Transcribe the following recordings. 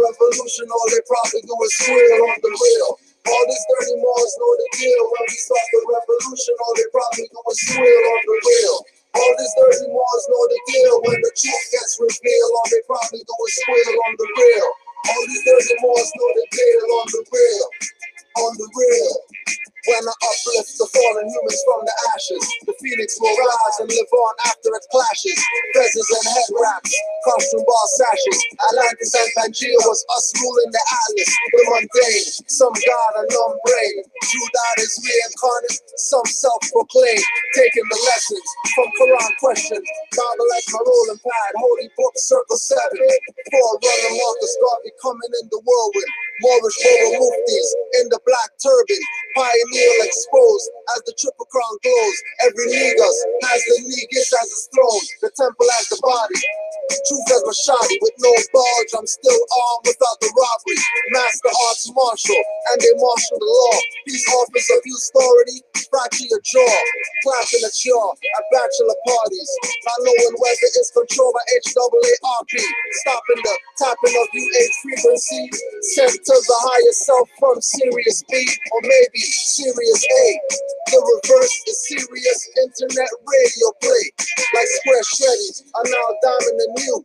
revolution, all they probably do is squeal on the real. All these dirty Moors know the deal. When we start the revolution, all they probably do is squeal on the real. All these dirty Moors know the deal. When the truth gets revealed, all they probably do is squeal on the real. All these dirty Moors know the deal on the real. On the real. When I uplift the fallen humans from the ashes, the phoenix will rise and live on after it clashes. Feathers and head wraps, costume ball sashes. Atlantis and Pangea was us ruling the atlas. The mundane, some god and numb brain. Judah is reincarnate, some self-proclaimed. Taking the lessons from Quran questions. Bible as my rolling pad, holy book circle 7. Forerunner Marcus Garvey coming in the whirlwind. Moorish muftis in the black turban. Pioneer exposed as the triple crown glows. Every negus has the negus as its throne. The temple as the body. Truth as Mashadi with no bulge. I'm still armed without the robbery. Master arts martial and they marshal the law. Peace office abuse authority. Fracture your jaw. Clapping at yaw at bachelor parties. Not knowing whether it's controlled by HAARP. Stopping the tapping of UH frequency. Sent to the higher self from Sirius B or maybe Sirius A. The reverse is serious internet radio play. Like square shreddies are now diamond and new.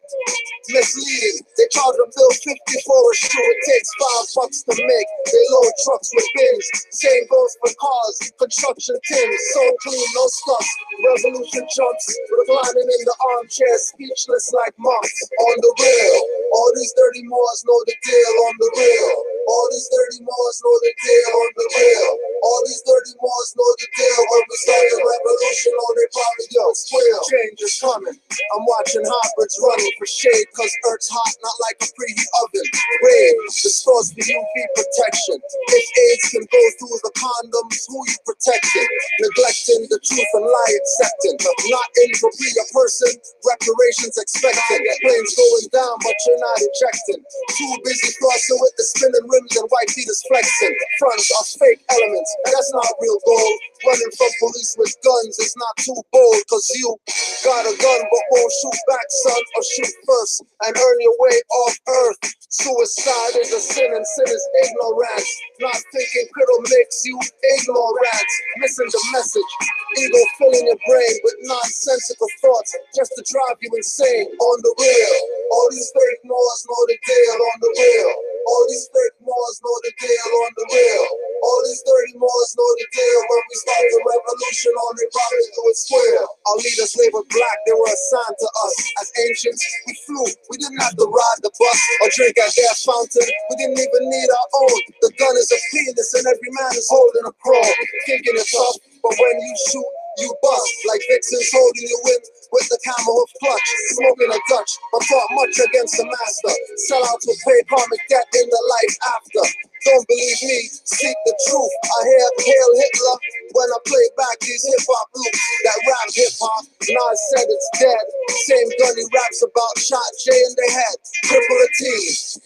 Misleading, they charge a bill 50 for a shoe. It takes $5 to make. They load trucks with bins. Same goes for cars, construction tins. So clean, no scuffs. Revolution jumps, reclining in the armchair, speechless like monks. On the real, all these dirty Moors know the deal. On the real, all these dirty Moors know the deal. On the real, all these dirty Moors know the deal. When we start the revolution, all they probably do is squeal. Change is coming. I'm watching hybrids running for shade, cause Earth's hot, not like a preheat oven. Raid, the source for UV protection. If AIDS can go through the condoms, who you protecting? Neglecting the truth and lie accepting. Not in to be a person, reparations expecting. Planes going down, but you're not ejecting. Too busy flossing with the spinning rims and white beaters flexing. Fronts are fake elements, that's not real gold. Running from police with guns is not too bold, cause you got a gun but won't shoot back, son, or shoot first and earn your way off earth. Suicide is a sin and sin is ignorance. Not thinking criddle makes you ignorant. Missing the message, ego filling your brain with nonsensical thoughts just to drive you insane. On the real, all these fake Moors know the deal. On the real, all these fake Moors know the deal. On the real, all these dirty Moors know the deal. When we start the revolution, all they probably do is square. Our leaders labored black, they were assigned to us. As ancients, we flew, we didn't have to ride the bus or drink at their fountain. We didn't even need our own. The gun is a penis and every man is holding a crow. Thinking it's tough, but when you shoot, you bust. Like vixens holding you in with the camel hoof clutch. Smoking a Dutch, but fought much against the master. Sellouts will pay karmic debt in the life after. Don't believe me, seek the truth. I hear Hail Hitler when I play back these hip-hop loops that rap hip-hop. Nas said it's dead. Same gun he raps about, shot Jay in the head. Cripple a team.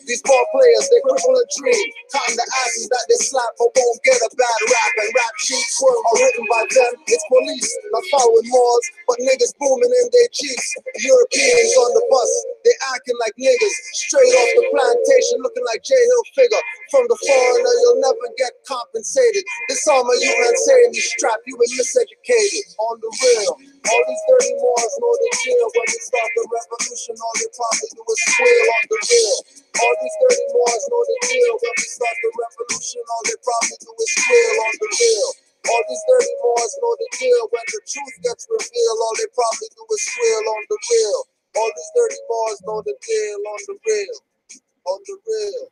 These ball players, they cripple a dream. Counting the asses that they slap but won't get a bad rap. And rap sheets were written by them. It's police, not following Moors, but niggas booming in their Jeeps. Europeans on the bus, they acting like niggas. Straight off the plantation, looking like J. Hill figure. From the foreigner, you'll never get compensated. This armor you man saying you strapped, you been miseducated. On the real, all these dirty Moors know the deal. When we start the revolution, all they probably do is squeal. On the real, all these dirty Moors know the deal. When we start the revolution, all they probably do is squeal. On the real, all these dirty Moors know the deal. When the truth gets revealed, all they probably do is squeal. On the real, all these dirty Moors know the deal. On the real, on the real.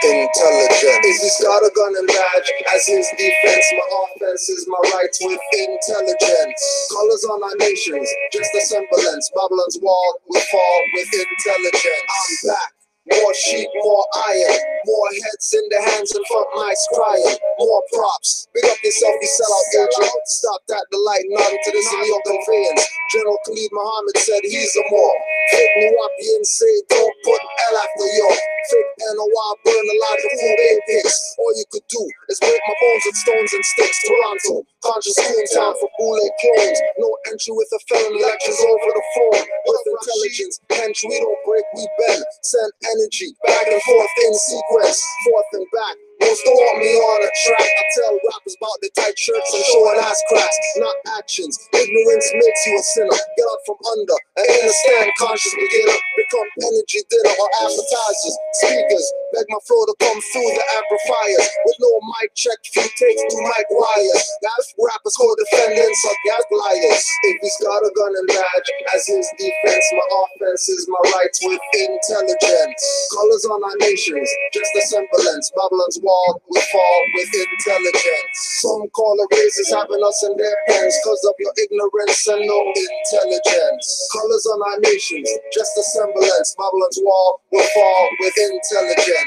Intelligent. Is he's got a gun and badge as his defense. My offense is my rights with intelligence. Colors on our nations, just a semblance. Babylon's wall will fall with intelligence. I'm back. More sheep, more iron, more heads in the hands and front mics crying, more props. Big up yourself, you sellout agent. Stopped at the light, nodding to this in your conveyance. General Khalid Muhammad said he's a more. Fake Nuwapians say don't put L after yo. Fake NOI burn a lot of food they picks. All you could do is break my bones with stones and sticks. Toronto, conscious school town for boule clones. No entry with a felony, lectures over the phone. With intelligence, hence we don't break, we bend. Send energy back and forth in sequence, forth and back. Most don't want me on a track. I tell rappers about the tight shirts and showing ass cracks, not actions. Ignorance makes you a sinner. Get out from under and understand conscious beginner. Become energy dinner or appetizers. Speakers beg my flow to come through the amplifiers. With no mic check, few takes through mic wires. Gas rappers co-defendants or gas liars. If he's got a gun and badge as his defense, my offense is my rights with intelligence. Colors on our nations, just a semblance. Babylon's wall will fall with intelligence. Some call it races having us in their pens cause of your ignorance and no intelligence. Colors on our nations, just a semblance. Babylon's wall will fall with intelligence.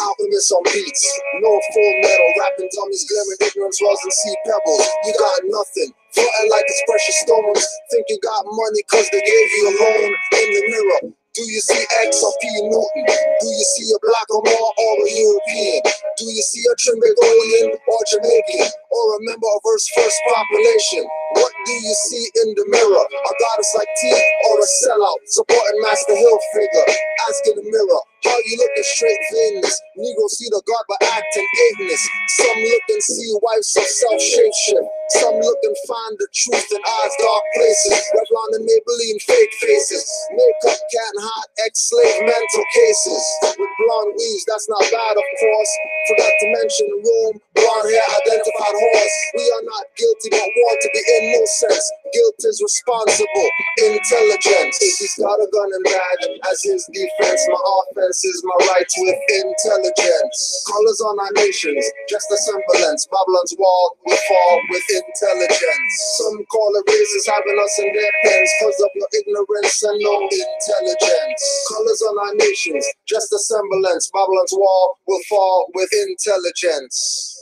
Alchemists on beats, no full metal. Rapping dummies glimmering ignorance wells and sea pebbles. You got nothing, floating like it's precious stones. Think you got money cause they gave you a loan. In the mirror, do you see X or P Newton? Do you see a black or more or a European? Do you see a Trinbagonian or Jamaican? Or a member of Earth's first population? What do you see in the mirror? A goddess like T or a sellout supporting Master Hill figure? Ask in the mirror, how you looking straight veinless? Negroes see the God but acting ignorant. Some look and see wives of self-shapeshift. Some look and find the truth in eyes dark places. Revlon and Maybelline fake faces. Makeup can't hide ex-slave mental cases. With blonde weaves, that's not bad of course. Forgot to mention Rome, blonde hair identified horse. We are not guilty but want to be in no sense. Guilt is responsible, intelligence. If he's got a gun and badge as his defense, my offense is my rights with intelligence. Colors on our nations, just a semblance. Babylon's wall will fall with intelligence. Some call it races having us in their pens cause of your ignorance and no intelligence. Colors on our nations, just a semblance. Babylon's wall will fall with intelligence.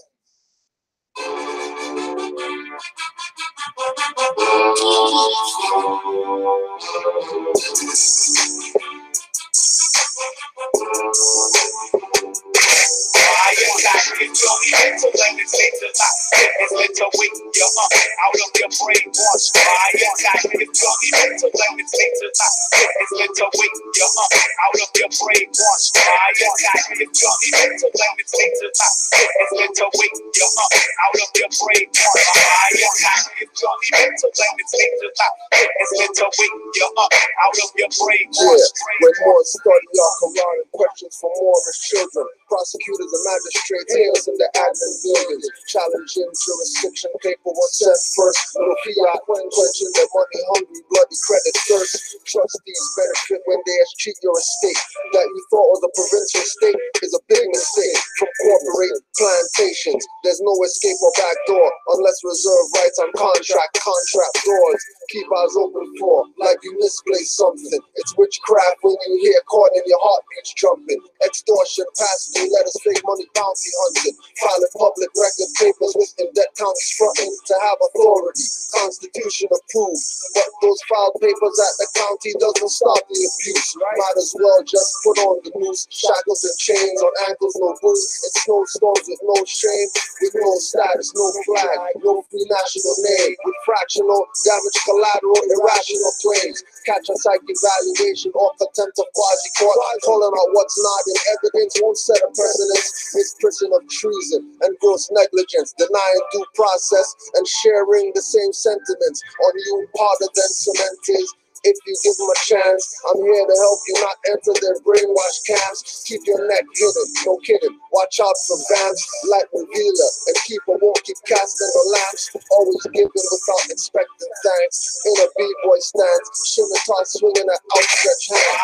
When more study our Quran and questions for Moorish children, prosecutors and magistrates hail us in the admin buildings, challenging jurisdiction, paperwork sent first, no fiat when quenching their money hungry, bloody credit thirst. Trustees benefit when they cheat your estate. That you thought was a provincial state is a big mistake. From corporate plantations, there's no escape or backdoor unless reserve rights on contract doors. Keep eyes open for, like you misplaced something. It's witchcraft when you hear caught in your heartbeats jumping. Extortion, pass me letters, fake money, bounty hunting. Filing public record papers with in-debt counties fronting to have authority. Constitution approved, but those filed papers at the county doesn't stop the abuse. Might as well just put on the noose. Shackles and chains on ankles, no boots. It's snowstorms with no shame, with no status, no flag, no free national name. With fractional damage, collateral, irrational claims. Catch a psych evaluation or contempt of quasi-court. Calling out what's not in evidence won't set a precedent. It's prison of treason and gross negligence, denying due process and sharing the same sentiments. On you harder than cement is. If you give them a chance, I'm here to help you not enter their brainwash camps. Keep your neck hidden, no kidding. Watch out for vamps, light revealer, and keep a won't keep casting the lamps. Always giving without expecting thanks. In a b-boy stance, scimitar swinging an outstretched hand.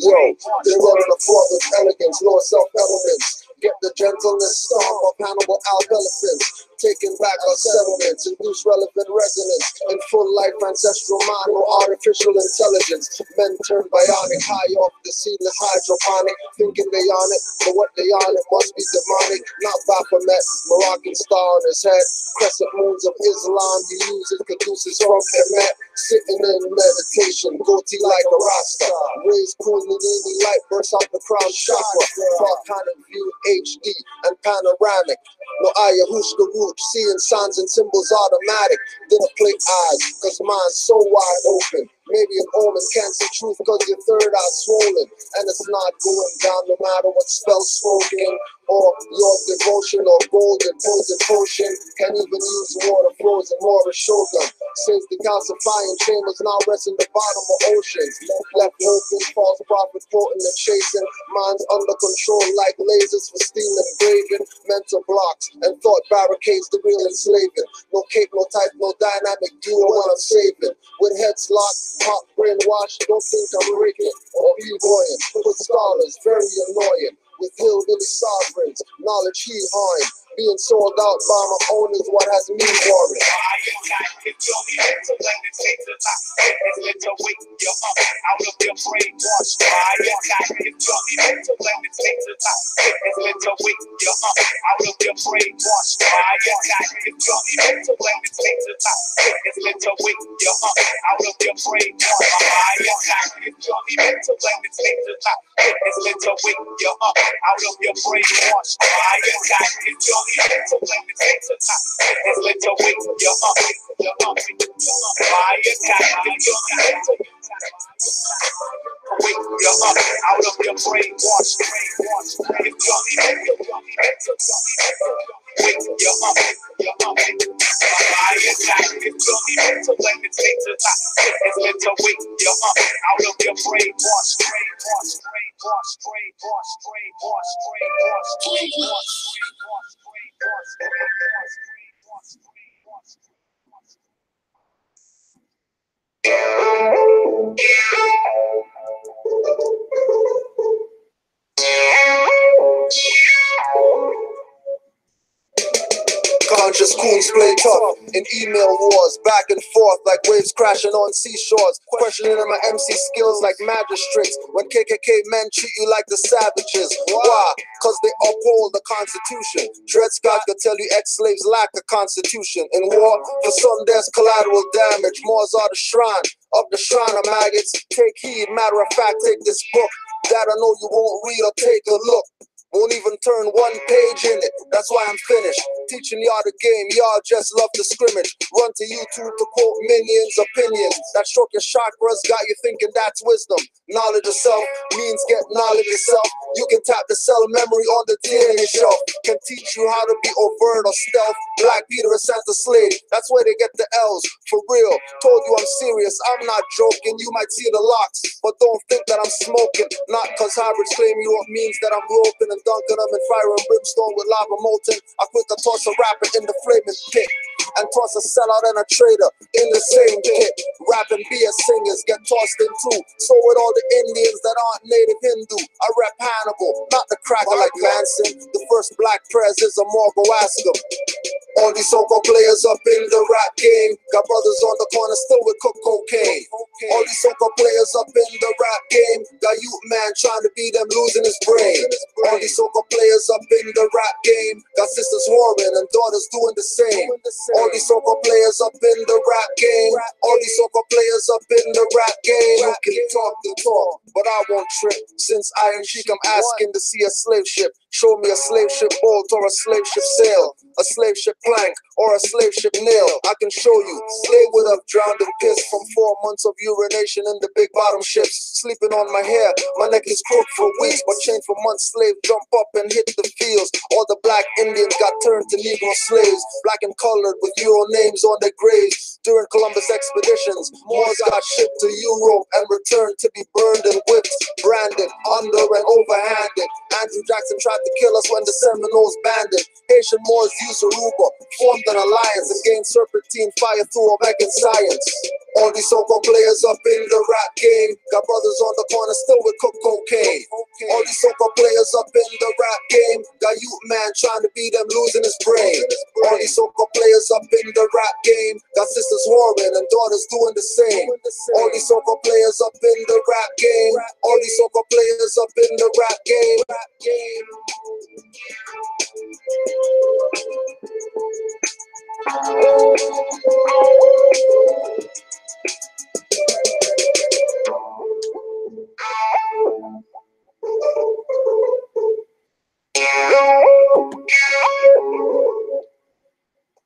Yo, they running the floor with elegance, lower self-elements. Get the gentleness storm of Hannibal Alp elephants. taking back our settlements, induce relevant resonance in full life ancestral mind, no artificial intelligence. Men turn bionic, high off the seedless hydroponic, thinking they on it, but what they on it must be demonic. Not Baphomet, Moroccan star on his head, crescent moons of Islam he uses, caduceus from Kemet, sitting in meditation, goatee like a Rasta, raised Kundalini light bursts out the crown chakra, far kind of view HD and panoramic. No ayahuasca root, seeing signs and symbols automatic. Didn't play eyes, cause mine's so wide open. Maybe an omen can't see truth cause your third eye swollen. And it's not going down no matter what spell's spoken, or your devotion or golden poison potion. Can't even use water frozen Moorish shogun. Since the calcifying chambers now rest in the bottom of oceans. Left open, false prophet quoting and chasing. Minds under control like lasers for stealing, engraving. Mental blocks and thought barricades the real enslaving. No cape, no type, no dynamic duo when I'm saving. With heads locked, heart brainwashed, don't think I'm breaking or e-boying. With scholars, very annoying. With hillbilly sovereigns, knowledge he hawing. Being sold out by my own is what has me worried. Conscious coons play tough in email wars, back and forth like waves crashing on seashores. Questioning my MC skills like magistrates when KKK men treat you like the savages. Why? Cause they uphold the Constitution. Dred Scott could tell you ex-slaves lack a constitution. In war, for some there's collateral damage. Moors are the shrine of the shrine of maggots. Take heed, matter of fact, take this book that I know you won't read or take a look. Won't even turn one page in it, that's why I'm finished. Teaching y'all the game, y'all just love to scrimmage. Run to YouTube to quote minions' opinions. That stroke your chakras, got you thinking that's wisdom. Knowledge of self means get knowledge yourself. You can tap the cell memory on the DNA shelf. Can teach you how to be overt or stealth. Black Peter and Santa Slade, that's where they get the L's. For real, told you I'm serious, I'm not joking. You might see the locks, but don't think that I'm smoking. Not cause hybrids claim you up means that I'm roping and dunking them in fire and brimstone with lava molten. I quick to toss a rapper in the flaming pit and toss a sellout and a trader in the same pit. Rap and BS singers get tossed in too. So with all the Indians that aren't native Hindu, I rep Hannibal, not the cracker like Manson. The first black prez is a Morgo, ask him. All these so-called players up in the rap game got brothers on the corner still with cocaine. All these so-called players up in the rap game got youth man trying to be them losing his brain. All these so-called players up in the rap game got sisters warring and daughters doing the same. All these so-called players up in the rap game. All these so-called players up in the rap game. You can talk the talk, but I won't trip. Since I am chic, I'm asking to see a slave ship. Show me a slave ship bolt or a slave ship sail, a slave ship plank or a slave ship nail. I can show you. They would have drowned in piss from 4 months of urination in the big bottom ships. Sleeping on my hair, my neck is crooked for weeks, but chained for months. Slave jump up and hit the fields. All the black Indians got turned to Negro slaves, black and colored with Euro names on their graves. During Columbus expeditions, Moors got shipped to Europe and returned to be burned and whipped, branded, under and overhanded. Andrew Jackson tried to kill us when the Seminoles banned it. Haitian Moors used Aruba, formed an alliance and gained serpentine fire through American science. All these so-called players up in the rap game got brothers on the corner still with cocaine. All these so-called players up in the rap game got youth man trying to beat them, losing his brain. All these so-called players up in the rap game got sisters whoring and daughters doing the same. All these so-called players up in the rap game. All these so-called players up in the rap game.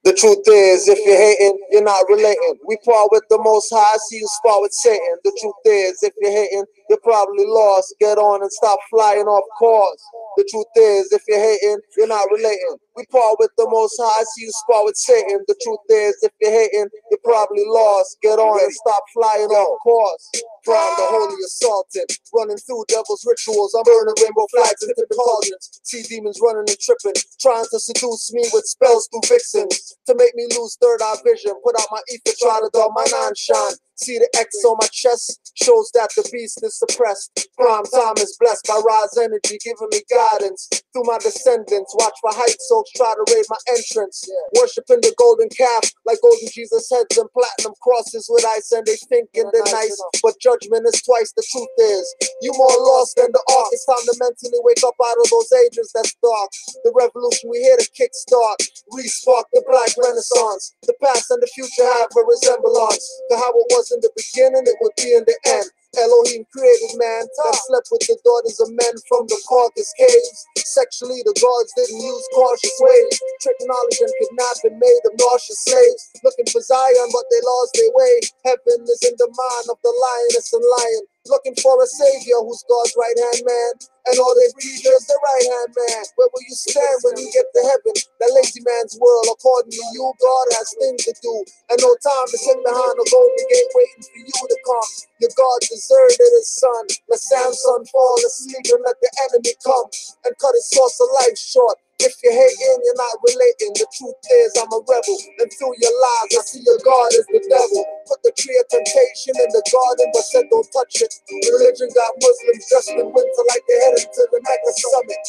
The truth is, if you're hating, you're not relating. We part with the Most High, see you spar with Satan. The truth is, if you're hating, you're probably lost. Get on and stop flying off course. The truth is, if you're hating, you're not relating. We part with the Most High, see you spar with Satan. The truth is, if you're hating, you're probably lost. Get on and stop flying off course. Prime the holy assaultant, running through devil's rituals. I'm burning rainbow flags into the cauldrons. See demons running and tripping, trying to seduce me with spells through vixens. To make me lose third eye vision, put out my ether, try to dull my non-shine. See the X on my chest, shows that the beast is suppressed. Prime time is blessed by Ra's energy, giving me guidance through my descendants. Watch for hype soaks, try to raid my entrance. Worshipping the golden calf, like golden Jesus heads and platinum crosses with ice, and they thinking they're nice, but judgment is twice. The truth is, you more lost than the ark. It's time to mentally wake up out of those ages that's dark. The revolution we here to kickstart, re-spark the black renaissance. The past and the future have a resemblance to how it was in the beginning, it would be in the end. Elohim created man that slept with the daughters of men from the Caucasus caves. Sexually, the gods didn't use cautious ways. Trick knowledge and kidnapping made them nauseous slaves. Looking for Zion, but they lost their way. Heaven is in the mind of the lioness and lion. Looking for a savior who's God's right-hand man. And all their preachers, the right-hand man. Where will you stand when you get to heaven? That lazy man's world, according to you, God has things to do. And no time to sit behind the golden gate waiting for you to come. Your God deserted his son. Let Samson fall asleep and let the enemy come and cut his source of life short. If you're hating, you're not relating. The truth is, I'm a rebel. And through your lies, I see your God as the devil. Put the tree of temptation in the garden, but said don't touch it. Religion got Muslims dressed in winter like they're headed to the Mecca summit.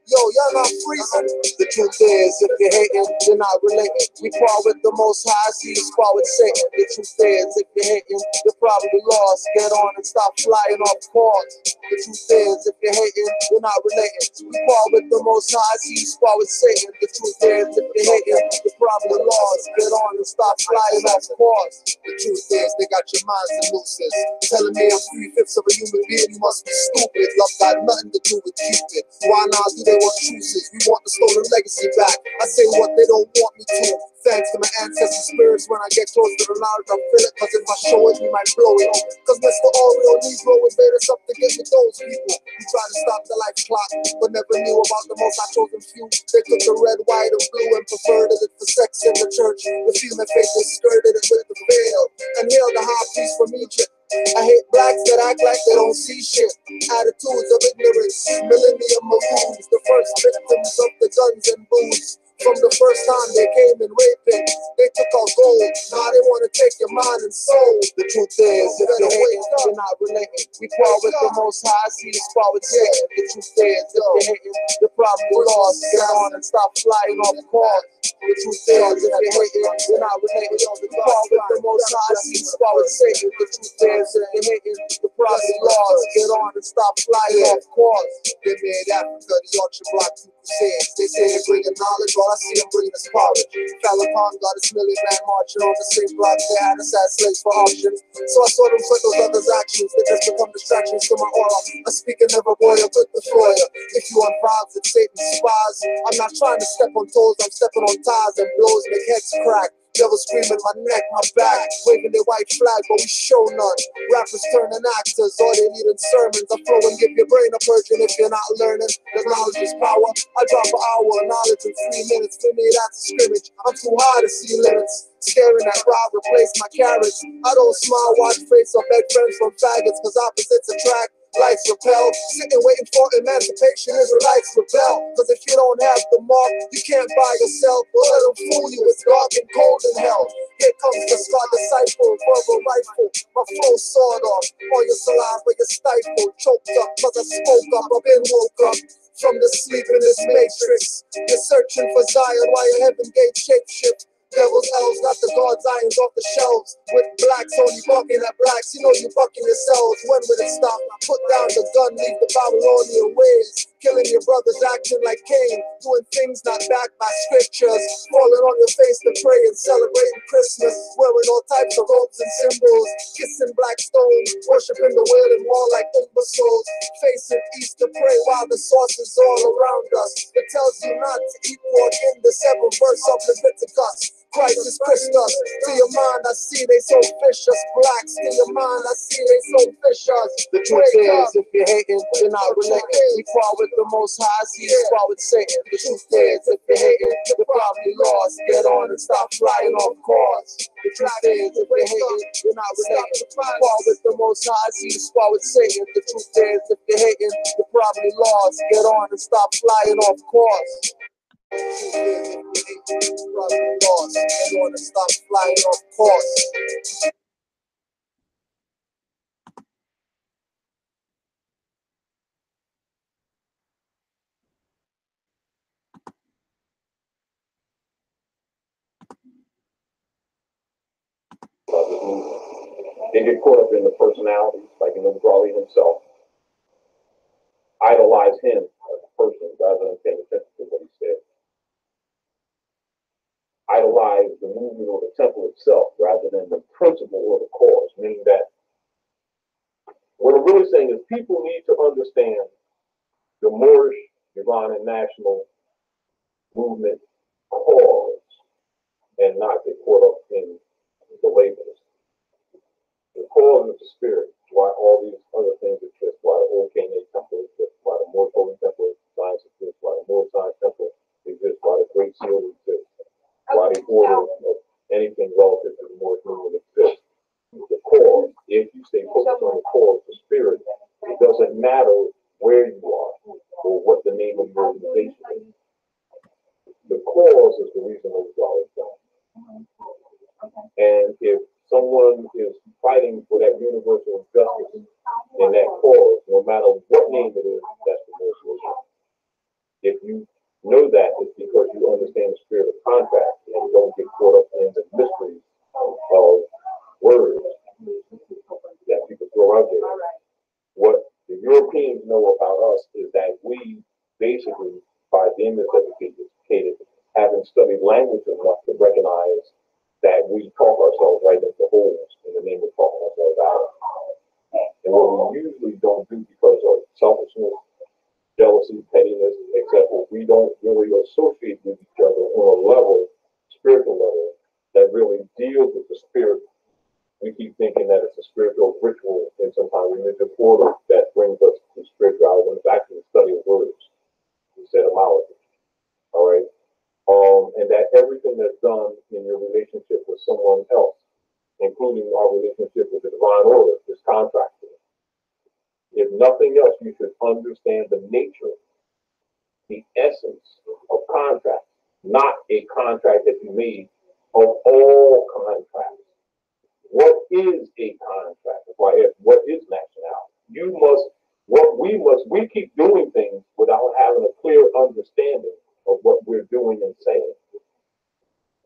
Yo, y'all not freezing. The truth is, if you're hating, you're not relating. We part with the Most High, see you spar with Satan. The truth is, if you're hating, you're probably lost. Get on and stop flying off course. The truth is, if you're hating, you're not relating. We part with the Most High, see you spar with Satan. The truth is, if you're hating, you're probably lost. Get on and stop flying off course. The truth is, they got your minds in nooses. Telling me I'm 3/5 of a human being, you must be stupid. Love got nothing to do with Cupid. Why not do they want truces? We want the stolen legacy back. I say what they don't want me to. Thanks to my ancestral spirits, when I get close to the knowledge, I feel it. Cause if I show it, we might blow it. Cause Mr. All Real Negro was made us up to get with those people who try to stop the life clock, but never knew about the most I chosen few. They took the red, white, and blue and preferred it for sex in the church. The female faith, they skirted it with the veil and hailed the high priest from Egypt. I hate blacks that act like they don't see shit. Attitudes of ignorance, millennium maroons, the first victims of the guns and booze. From the first time they came and raped it, they took our gold. Now they want to take your mind and soul. The truth is, if you're hating, you're not relating. We part with the Most High, see you spar with Satan. The truth is, if you're hating, you're probably lost. Get on and stop flying off course. The truth is, if you're hating, you're not relating. We part with the Most High, see you spar with Satan. The truth is, if you're hating, you're probably lost. Get on and stop flying off course. They made Africa the auction block to crusades. They say they're bringing knowledge, all I see them bringing us porridge. Falcon got his million man marching on the same block they had us as slaves for auctions. So I saw them put those others' actions, they just become distractions to my aura. I speak and never boil good destroyer. If you on vibes and Satan's spies, I'm not trying to step on toes, I'm stepping on ties and blows make heads crack. Devils screaming my neck, my back, waving their white flag, but we show none. Rappers turning actors, all they need in sermons. I flow and give your brain a purging if you're not learning. The knowledge is power. I drop an hour of knowledge in 3 minutes. For me, that's a scrimmage. I'm too high to see limits. Staring at Rob replace my carriage. I don't smile, watch face, or beg friends from faggots, cause opposites attract. lights repel. Sitting waiting for emancipation Israelites rebel. Cause if you don't have the mark, you can't buy yourself. Don't let them fool you, it's dark and cold in hell. Here comes the star disciple, verbal rifle. My flow sawed off, all your saliva, your stifled, choked up. Cause I spoke up, I've been woke up from the sleep in this matrix. You're searching for Zion while your heaven gate shapeshift. Devil's elves got the God's irons off the shelves. With blacks only bucking at blacks, you know you bucking yourselves. When will it stop? Put down the gun, leave the Babylonian ways. Killing your brothers, acting like Cain. Doing things not backed by scriptures. Falling on your face to pray and celebrating Christmas. Wearing all types of robes and symbols. Kissing black stones. Worshipping the wailing wall like imbeciles. Facing east to pray while the source is all around us. It tells you not to eat pork in the 7th verse of Leviticus. Christ is Christus. To your mind, I see they so vicious. Blacks, to your mind, I see they so vicious. The truth is, if you're hating, you're not related. We fall with the Most High, see you fall with Satan. The truth is, if you're hating, you're probably lost. Get on and stop flying off course. The truth is, if you're hating, you're not related. We fall with the Most High, see you fall with Satan. The truth is, if you're hating, you're probably lost. Get on and stop flying off course. Lost. I want to stop flying off course. They get caught up in the personalities, like Garvey himself. Idolize him as a person rather than paying attention to what he said. Idolize the movement or the temple itself rather than the principle or the cause, meaning that what I'm really saying is people need to understand the Moorish, divine, and national movement cause and not get caught up in the labels. The cause is the spirit, why all these other things exist, why the old Canaanland temple exists, why the Moorish Holy Temple science exists, why the Moorish Science Temple exists, why the Great Seal exists, why the order of anything relative to the Moorish movement exists. The cause, if you stay focused on the cause, the spirit, it doesn't matter where you are or what the name of your organization is. The cause is the reason those dollars done. And if someone is fighting for that universal justice in that cause, no matter what name it is, that's the most movement. If you know that, it's because you understand the spirit of contract and you don't get caught up in the mysteries of words that people throw out there. What the Europeans know about us is that we basically, by being miseducated, having studied language enough to recognize that we talk ourselves right into holes in the name of talking ourselves out. And what we usually don't do because of selfishness, jealousy, pettiness, etc., we don't really associate with each other on a level, spiritual level, that really deals with the spirit. We keep thinking that it's a spiritual ritual in some kind of religious order that brings us to spirituality when it's actually the study of words instead of etymology. All right? And that everything that's done in your relationship with someone else, including our relationship with the divine order, is contracting. If nothing else, you should understand the nature, the essence of contract, not a contract that you made of all contracts. What is a contract? That's why I asked, what is nationality? We keep doing things without having a clear understanding of what we're doing and saying.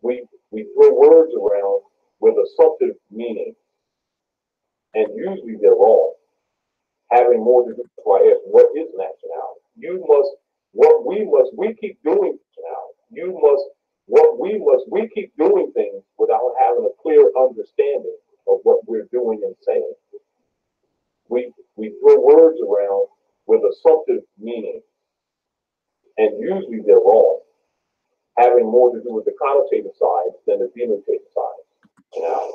We throw words around with assumptive meaning, and usually they're wrong. Having more to do with why I asked, what is nationality? We keep doing we keep doing things without having a clear understanding of what we're doing and saying. We throw words around with assumptive meaning, and usually they're wrong, having more to do with the connotative side than the denotative side. Now,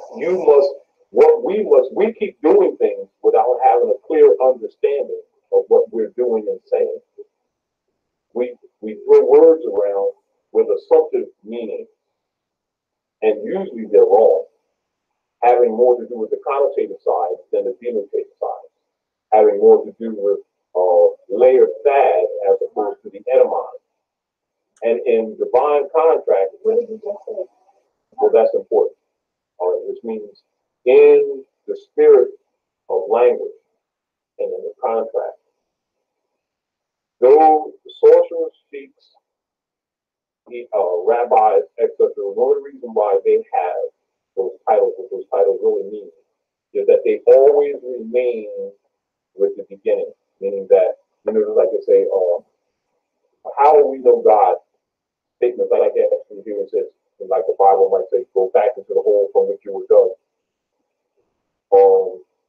we keep doing things without having a clear understanding of what we're doing and saying. We throw words around with assumptive meaning, and usually they're wrong, having more to do with the connotative side than the denotative side. Having having more to do with layered sad as opposed to the etymon. And in divine contract, what did you just say? Well, that's important. All right, which means in the spirit of language and in the contract, though the sorcerer speaks, rabbis, etc., the only reason why they have those titles, what those titles really mean, is that they always remain with the beginning, meaning that, like they say, how do we know God? Statements like that from here it says, like the Bible might say, go back into the hole from which you were dug.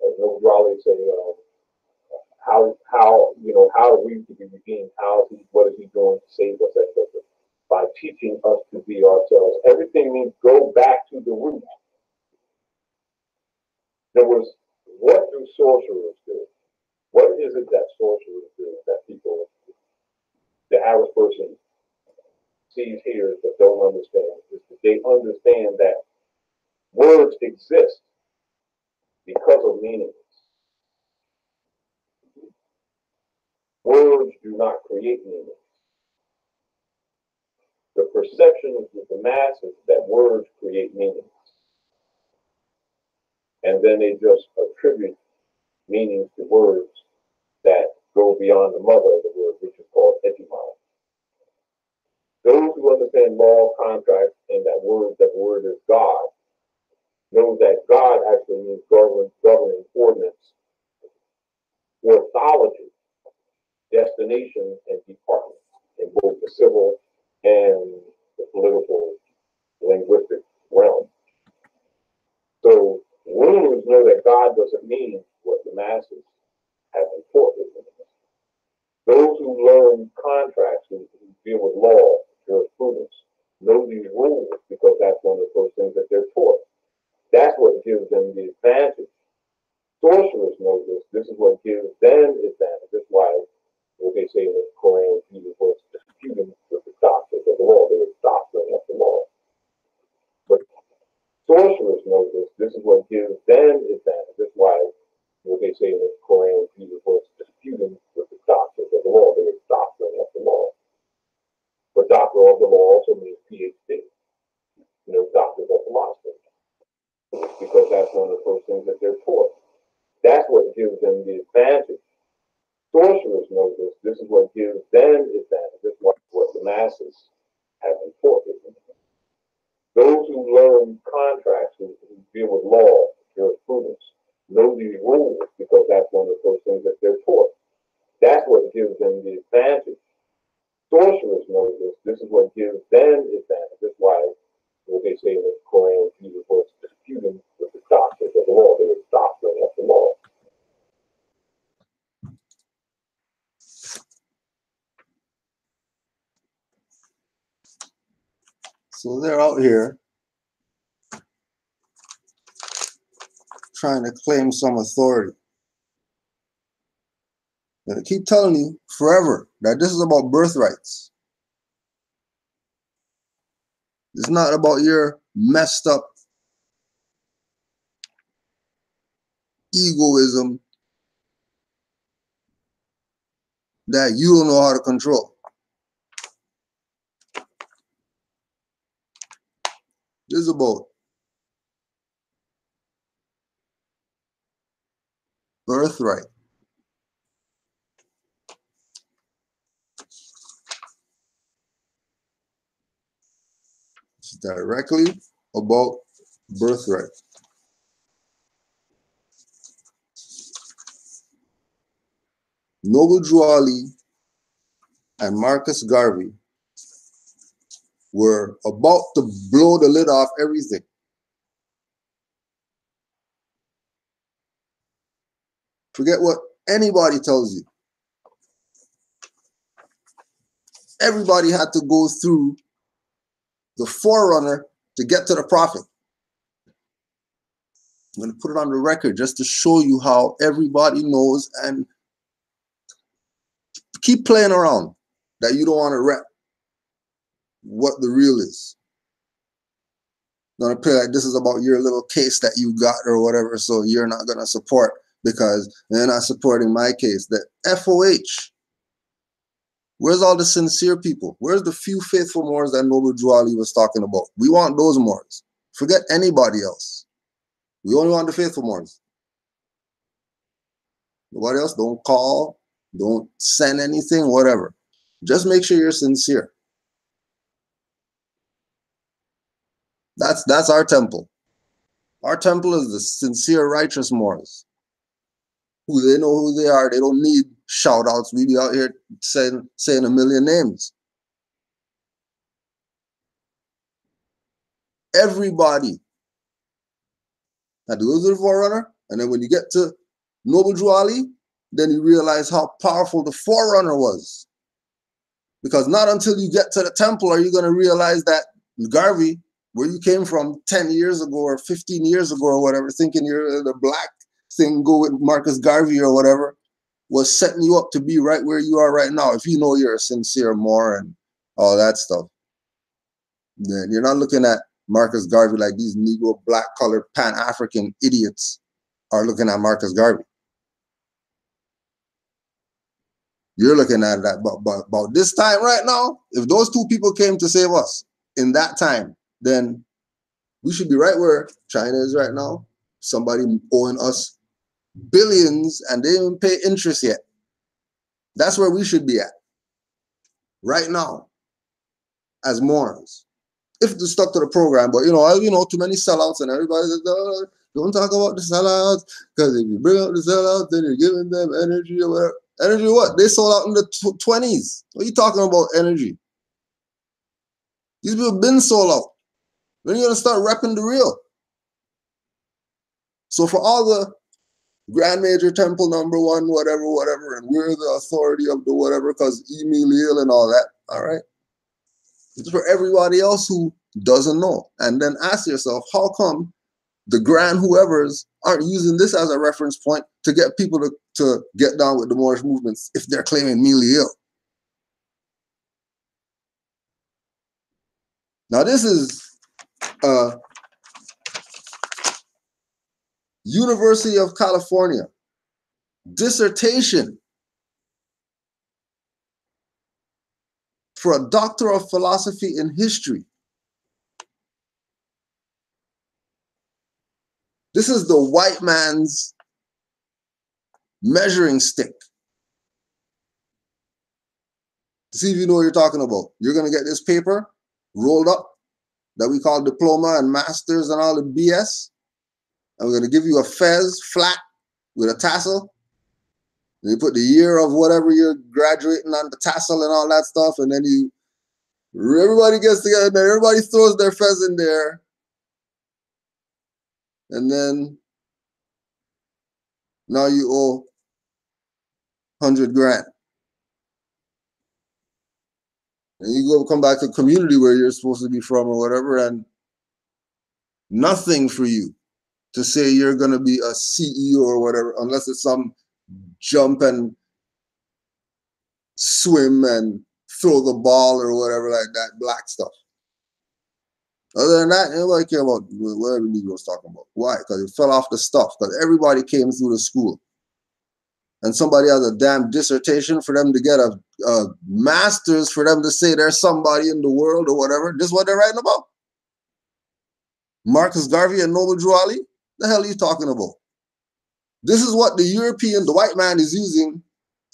As Raleigh say, how are we to be redeemed? What is he doing to save us, etc. By teaching us to be ourselves. Everything means go back to the root. There was, what do sorcerers do? What is it that sorcerers do that people, the average person, sees, hears, but don't understand? Is that they understand that words exist because of meanings. Words do not create meaning. The perception of the masses that words create meaning. And then they just attribute meanings to words that go beyond the mother of the word, which is called etymology. Those who understand law, contracts, and that the word is God, know that God actually means governing ordinance, orthology, destination, and department in both the civil and the political, linguistic realm. So rulers know that God doesn't mean what the masses have been taught. Those who learn contracts, who deal with law, jurisprudence, know these rules because that's one of the first things that they're taught. That's what gives them the advantage. Sorcerers know this. This is what gives them advantage. That's why what they say in the Quran, Jesus was disputing with the doctrines of the law. They were doctrine of the law. But sorcerers know this. This is what gives them advantage. That's why what they say in the Quran, Jesus was disputing with the doctrines of the law. They were doctrine of the law. But doctor of the law also means PhD. Doctors of philosophy. Because that's one of the first things that they're taught. That's what gives them the advantage. Sorcerers know this. This is what gives them advantage. This is what the masses have been taught. Those who learn contracts, who deal with law, jurisprudence, know these rules because that's one of the first things that they're taught. That's what gives them the advantage. Sorcerers know this. This is what gives them advantage. That's why what they say in the Quran, Jesus was disputing with the doctrines of the law. They were doctrine of the law. So they're out here trying to claim some authority. And I keep telling you forever that this is about birthrights. It's not about your messed up egoism that you don't know how to control. This is about birthright. It's directly about birthright. Noble Drew Ali and Marcus Garvey were about to blow the lid off everything. Forget what anybody tells you. Everybody had to go through the forerunner to get to the prophet. I'm going to put it on the record just to show you how everybody knows, and keep playing around that you don't want to rep what the real is. I'm going to play like this is about your little case that you got or whatever, so you're not going to support because they're not supporting my case. The FOH. Where's all the sincere people? Where's the few faithful Moors that Noble Drew Ali was talking about? We want those Moors. Forget anybody else. We only want the faithful Moors. Nobody else. Don't call. Don't send anything, whatever. Just make sure you're sincere. That's our temple. Our temple is the sincere, righteous Moors. Who they know who they are. They don't need shout outs. We be out here saying a million names. Everybody had to go to the Forerunner, and then when you get to Noble Drew Ali, then you realize how powerful the Forerunner was. Because not until you get to the temple are you going to realize that Garvey, where you came from 10 years ago or 15 years ago or whatever, thinking you're the black thing, go with Marcus Garvey or whatever, was setting you up to be right where you are right now. If you know you're a sincere Moor and all that stuff, then you're not looking at Marcus Garvey like these Negro, black-colored, Pan-African idiots are looking at Marcus Garvey. You're looking at that. But about this time right now, if those two people came to save us in that time, then we should be right where China is right now. Somebody owing us billions and they didn't pay interest yet. That's where we should be at right now as Moors. If they stuck to the program, but too many sellouts and everybody says, oh, don't talk about the sellouts, because if you bring up the sellouts, then you're giving them energy or whatever. Energy what? They sold out in the 20s. What are you talking about energy? These people have been sold out. When are you going to start repping the real? So for all the Grand Major Temple #1, whatever, and we're the authority of the whatever, because Emil and all that, all right? It's for everybody else who doesn't know. And then ask yourself, how come the grand whoever's aren't using this as a reference point to get people to get down with the Moorish movements if they're claiming Miliel? Now this is University of California dissertation for a Doctor of Philosophy in History. This is the white man's measuring stick. See if you know what you're talking about. You're going to get this paper rolled up that we call diploma and masters and all the BS. And we're going to give you a fez flat with a tassel. And you put the year of whatever you're graduating on the tassel and all that stuff. And then everybody gets together and everybody throws their fez in there. And then now you owe 100 grand. And you come back to the community where you're supposed to be from or whatever, and nothing for you to say you're going to be a CEO or whatever, unless it's some jump and swim and throw the ball or whatever like that, black stuff. Other than that, nobody care about whatever Negro's talking about. Why? Because it fell off the stuff, because everybody came through the school. And somebody has a damn dissertation for them to get a master's for them to say there's somebody in the world or whatever. This is what they're writing about. Marcus Garvey and Noble Drew Ali? The hell are you talking about? This is what the European, the white man, is using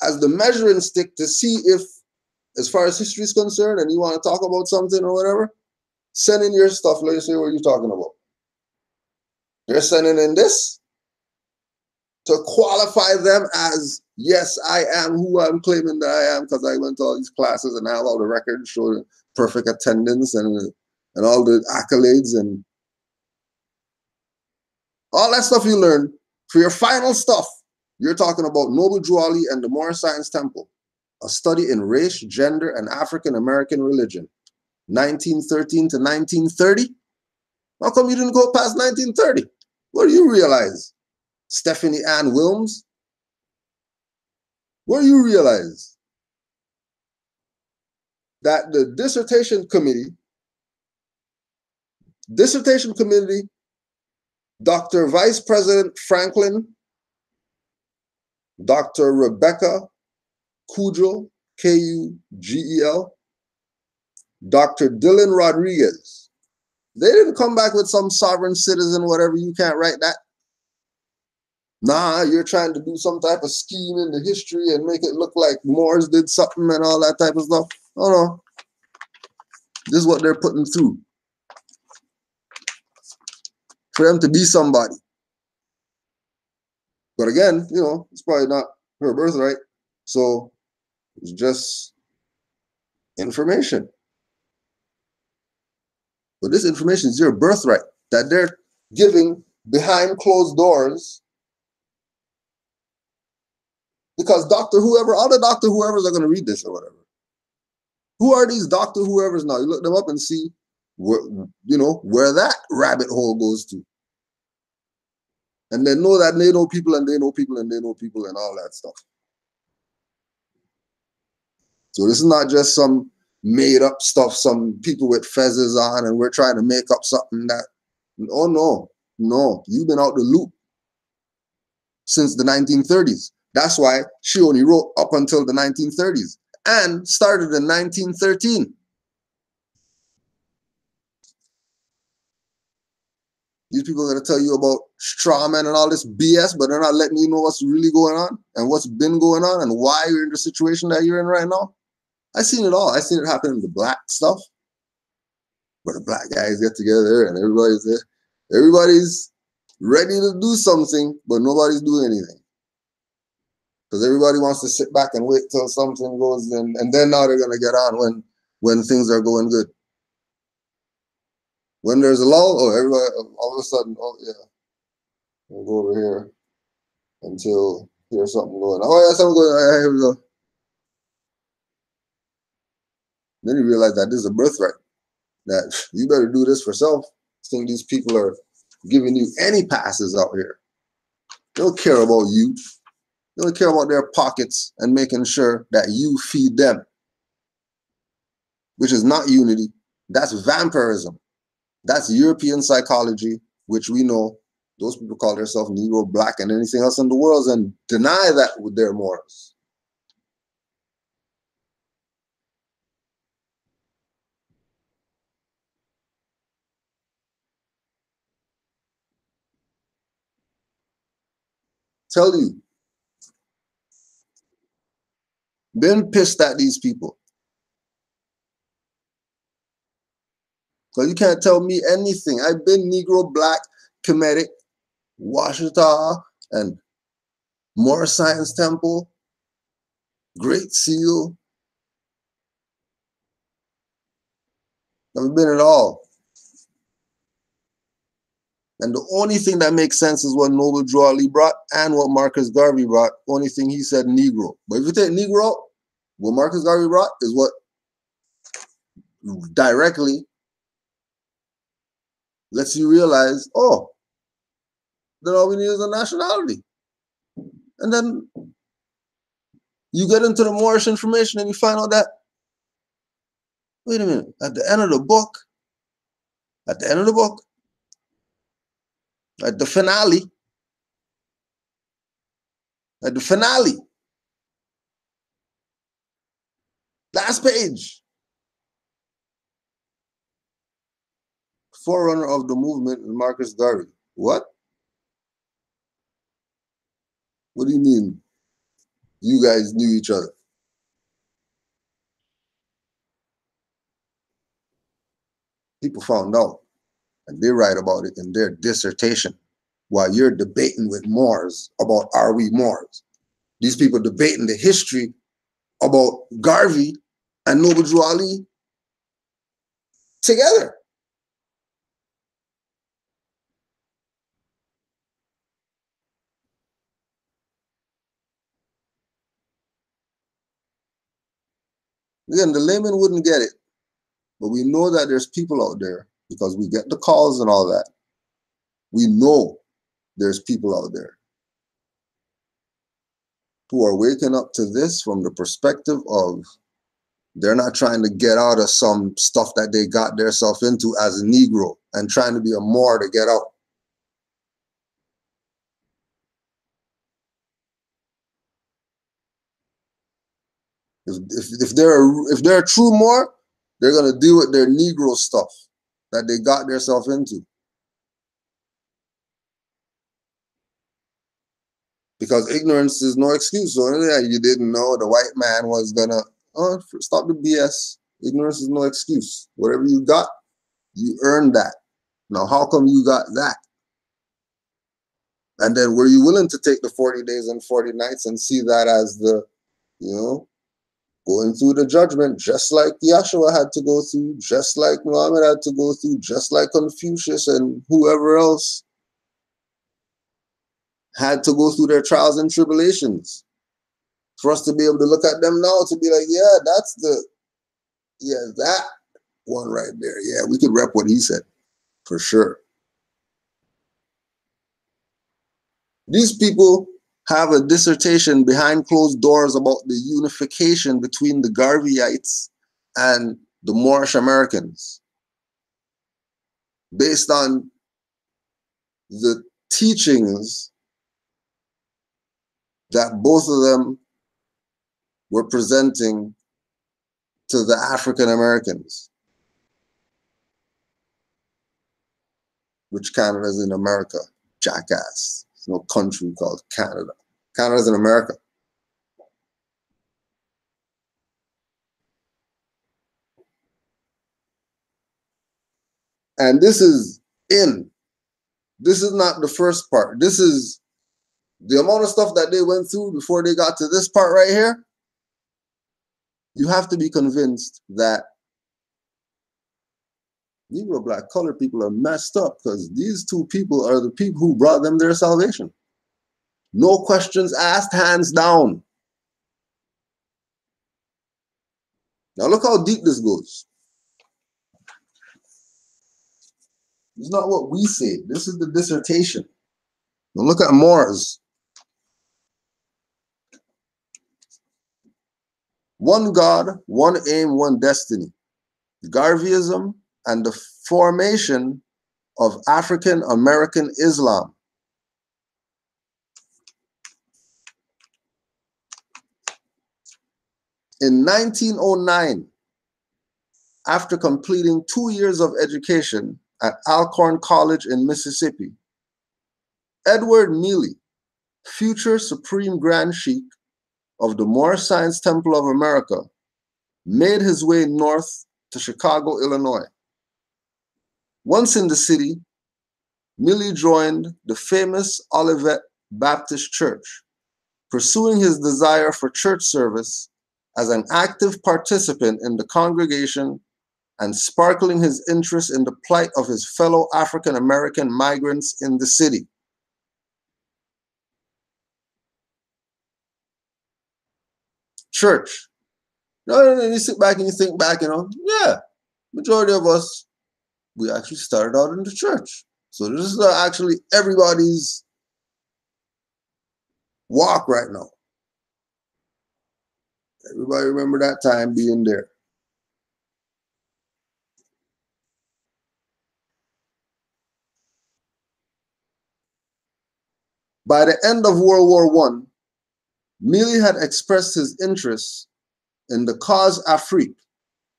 as the measuring stick to see if, as far as history is concerned, and you want to talk about something or whatever, send in your stuff. Let me see what you're talking about. They're sending in this to qualify them as, yes, I am who I'm claiming that I am, because I went to all these classes and I have all the records showing perfect attendance and all the accolades and all that stuff you learn. For your final stuff, you're talking about Noble Drew Ali and the Moorish Science Temple, a study in race, gender, and African-American religion, 1913 to 1930. How come you didn't go past 1930? What do you realize? Stephanie Ann Wilms? What do you realize? That the dissertation committee, Dr. Vice President Franklin Dr. Rebecca Kugel, Kugel, Dr. Dylan Rodriguez. They didn't come back with some sovereign citizen, whatever. You can't write that. Nah, you're trying to do some type of scheme in the history and make it look like Moors did something and all that type of stuff. Oh no. This is what they're putting through. For them to be somebody. But again, you know, it's probably not her birthright. So it's just information. But this information is your birthright that they're giving behind closed doors. Because Dr. Whoever, all the Dr. Whoever's are going to read this or whatever. Who are these Dr. Whoever's now? You look them up and see where, you know, where that rabbit hole goes to. And they know that they know people and they know people and they know people and all that stuff. So this is not just some made up stuff, some people with feathers on and we're trying to make up something that, oh no, no, you've been out the loop since the 1930s. That's why she only wrote up until the 1930s and started in 1913. These people are going to tell you about straw men and all this BS, but they're not letting you know what's really going on and what's been going on and why you're in the situation that you're in right now. I've seen it all. I've seen it happen in the black stuff, where the black guys get together and everybody's there. Everybody's ready to do something, but nobody's doing anything. Because everybody wants to sit back and wait till something goes in, and then now they're going to get on when things are going good. When there's a lull, oh, everybody, all of a sudden, oh, yeah, we'll go over here until there's something going on. Oh, yeah, something going on. All right, here we go. Then you realize that this is a birthright, that you better do this for self. I think these people are giving you any passes out here. They don't care about you. They don't care about their pockets and making sure that you feed them, which is not unity. That's vampirism. That's European psychology, which we know those people call themselves Negro, Black, and anything else in the world and deny that with their morals. Tell you, been pissed at these people. Because you can't tell me anything. I've been Negro, Black, Kemetic, Washita, and Moorish Science Temple, Great Seal. I've been at all. And the only thing that makes sense is what Noble Drew Ali brought and what Marcus Garvey brought. Only thing he said, Negro. But if you take Negro, what Marcus Garvey brought is what directly lets you realize, oh, then all we need is a nationality. And then you get into the Moorish information and you find out that, wait a minute, at the end of the book, at the finale, last page, forerunner of the movement, Marcus Garvey. What? What do you mean you guys knew each other? People found out, and they write about it in their dissertation while you're debating with Moors about are we Moors. These people debating the history about Garvey and Noble Drew Ali together. Again, the layman wouldn't get it, but we know that there's people out there because we get the calls and all that. We know there's people out there who are waking up to this from the perspective of they're not trying to get out of some stuff that they got themselves into as a Negro and trying to be a Moor to get out. If they're a true Moor, they're gonna deal with their Negro stuff that they got themselves into. Because ignorance is no excuse. So yeah, you didn't know the white man was gonna stop the BS. Ignorance is no excuse. Whatever you got, you earned that. Now, how come you got that? And then were you willing to take the 40 days and 40 nights and see that as the, going through the judgment, just like Yahshua had to go through, just like Muhammad had to go through, just like Confucius and whoever else had to go through their trials and tribulations. For us to be able to look at them now to be like, yeah, that one right there. Yeah, we could rep what he said, for sure. These people have a dissertation behind closed doors about the unification between the Garveyites and the Moorish Americans, based on the teachings that both of them were presenting to the African Americans, which Canada is in America, jackass. There's no country called Canada. Canada's in America. And this is not the first part. This is the amount of stuff that they went through before they got to this part right here. You have to be convinced that Negro, black, colored people are messed up because these two people are the people who brought them their salvation. No questions asked, hands down. Now look how deep this goes. It's not what we say. This is the dissertation. Now look at Moores. One God, one aim, one destiny. Garveyism and the formation of African American Islam. In 1909, after completing 2 years of education at Alcorn College in Mississippi, Edward Mealy, future Supreme Grand Sheik of the Moorish Science Temple of America, made his way north to Chicago, Illinois. Once in the city, Mealy joined the famous Olivet Baptist Church, pursuing his desire for church service as an active participant in the congregation and sparkling his interest in the plight of his fellow African American migrants in the city. Church. No, you sit back and you think back, yeah, majority of us, we actually started out in the church. So this is actually everybody's walk right now. Everybody remember that time being there. By the end of World War I, Mealy had expressed his interest in the cause Afrique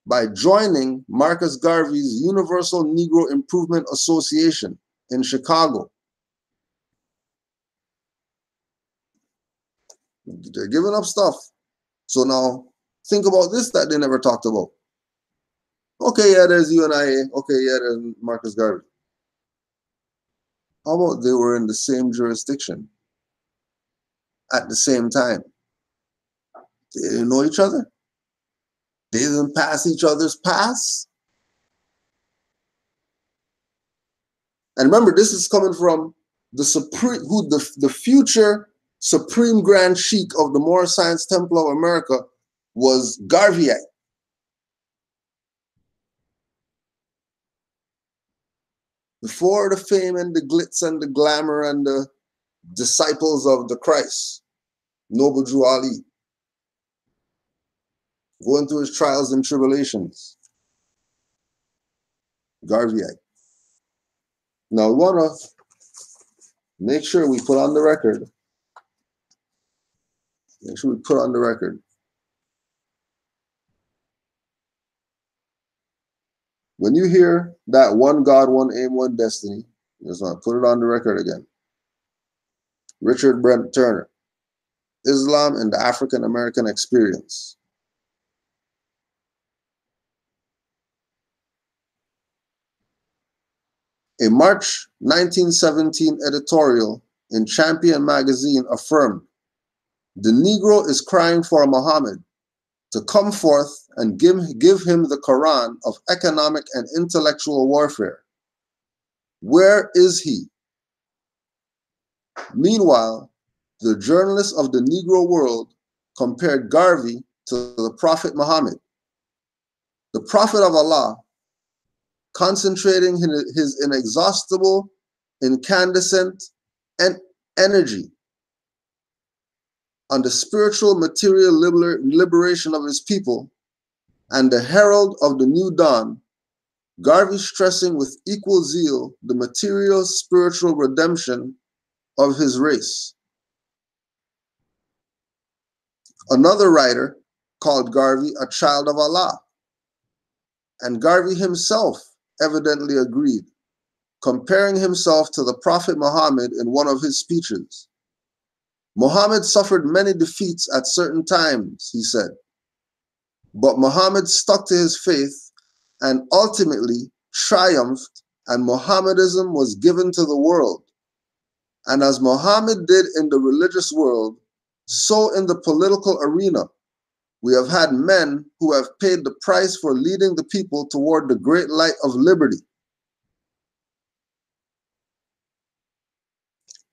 by joining Marcus Garvey's Universal Negro Improvement Association in Chicago. They're giving up stuff. So now think about this that they never talked about. Okay, yeah, there's UNIA. Okay, yeah, there's Marcus Garvey. How about they were in the same jurisdiction at the same time? They didn't know each other. They didn't pass each other's paths. And remember, this is coming from the future Supreme Grand Sheik of the Moorish Science Temple of America was Garveyite. Before the fame and the glitz and the glamour and the disciples of the Christ, Noble Drew Ali, going through his trials and tribulations, Garveyite. Now we want to make sure we put on the record. Make sure we put on the record When you hear that one God, one aim, one destiny, just want to put it on the record again. Richard Brent Turner, Islam and the African American Experience. A March 1917 editorial in Champion magazine affirmed, "The Negro is crying for Muhammad to come forth and give him the Quran of economic and intellectual warfare. Where is he?" Meanwhile, the journalists of the Negro world compared Garvey to the Prophet Muhammad, the Prophet of Allah, concentrating his inexhaustible, incandescent energy on the spiritual material liberation of his people and the herald of the new dawn, Garvey stressing with equal zeal the material spiritual redemption of his race. Another writer called Garvey a child of Allah, and Garvey himself evidently agreed, comparing himself to the Prophet Muhammad in one of his speeches. "Muhammad suffered many defeats at certain times," he said, "but Muhammad stuck to his faith and ultimately triumphed, and Mohammedanism was given to the world. And as Muhammad did in the religious world, so in the political arena, we have had men who have paid the price for leading the people toward the great light of liberty."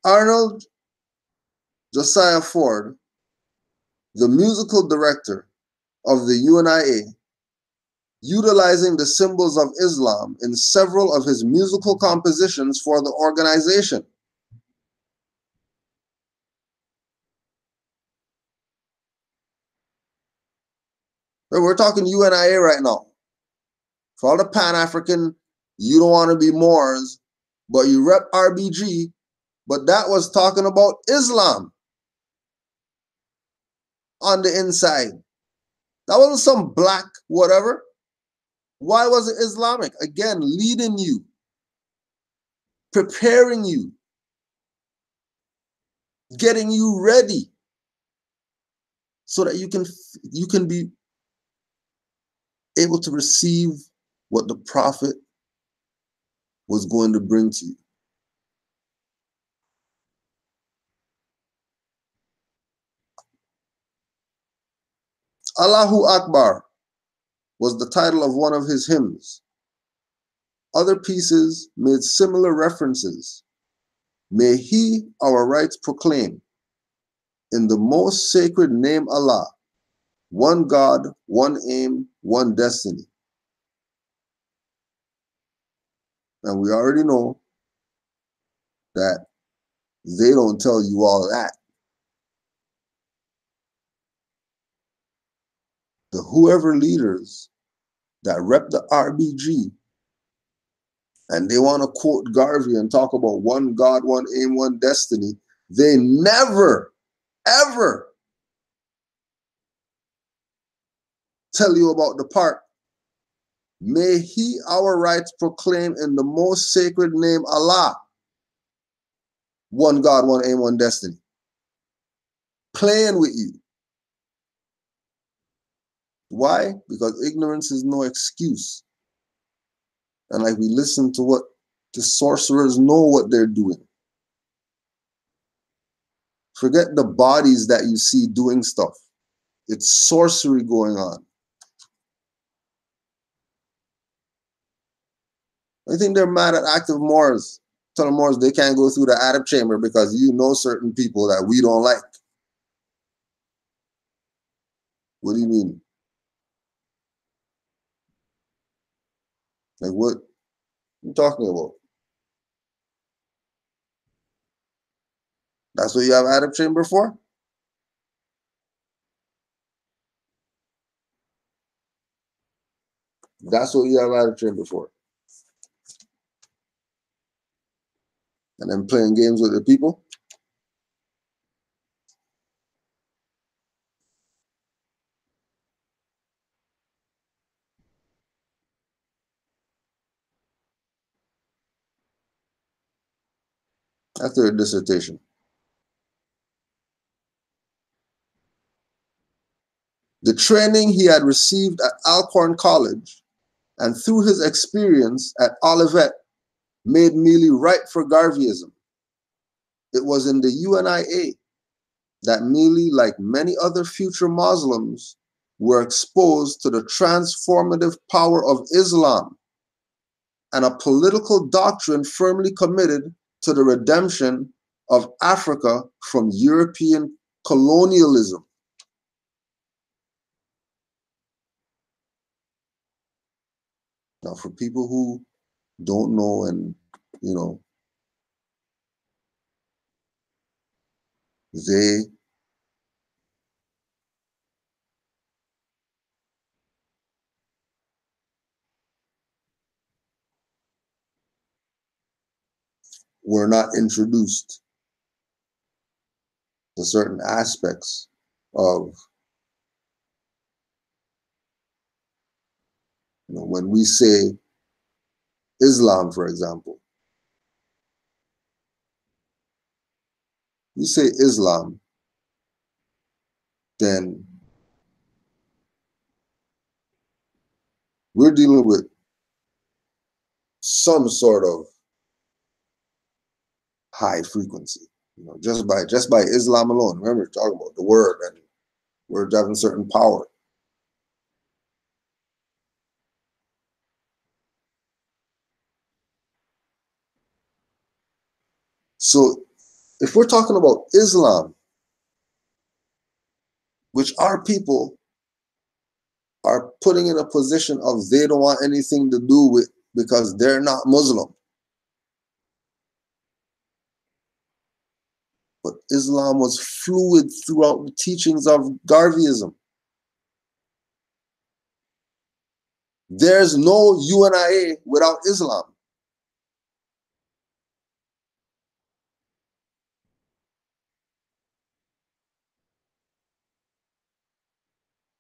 Arnold Josiah Ford, the musical director of the UNIA, utilizing the symbols of Islam in several of his musical compositions for the organization. We're talking UNIA right now. For all the Pan-African, you don't want to be Moors, but you rep RBG, but that was talking about Islam on the inside. That wasn't some black whatever. Why was it Islamic? Again, leading you, preparing you, getting you ready so that you can be able to receive what the Prophet was going to bring to you. Allahu Akbar was the title of one of his hymns. Other pieces made similar references. "May he our rights proclaim, in the most sacred name Allah, one God, one aim, one destiny." And we already know that they don't tell you all that. The whoever leaders that rep the RBG and they want to quote Garvey and talk about one God, one aim, one destiny, they never, ever tell you about the part, "May he our rights proclaim in the most sacred name Allah, one God, one aim, one destiny." Playing with you. Why? Because ignorance is no excuse. And like we listen to what the sorcerers know what they're doing. Forget the bodies that you see doing stuff. It's sorcery going on. I think they're mad at active Moors. Telling Moors they can't go through the Arab chamber because you know certain people that we don't like. What do you mean? Like what are you talking about? That's what you have Arab chamber for? That's what you have Arab chamber for. And then playing games with the people? after a dissertation. The training he had received at Alcorn College and through his experience at Olivet made Mealy right for Garveyism. It was in the UNIA that Mealy, like many other future Muslims, were exposed to the transformative power of Islam and a political doctrine firmly committed to the redemption of Africa from European colonialism. Now, for people who don't know and, you know, they were not introduced to certain aspects of, you know, when we say Islam, for example, we say Islam, then we're dealing with some sort of high frequency, you know, just by Islam alone. Remember, talking about the word and words having certain power. So if we're talking about Islam, which our people are putting in a position of they don't want anything to do with because they're not Muslim. But Islam was fluid throughout the teachings of Garveyism. There's no UNIA without Islam.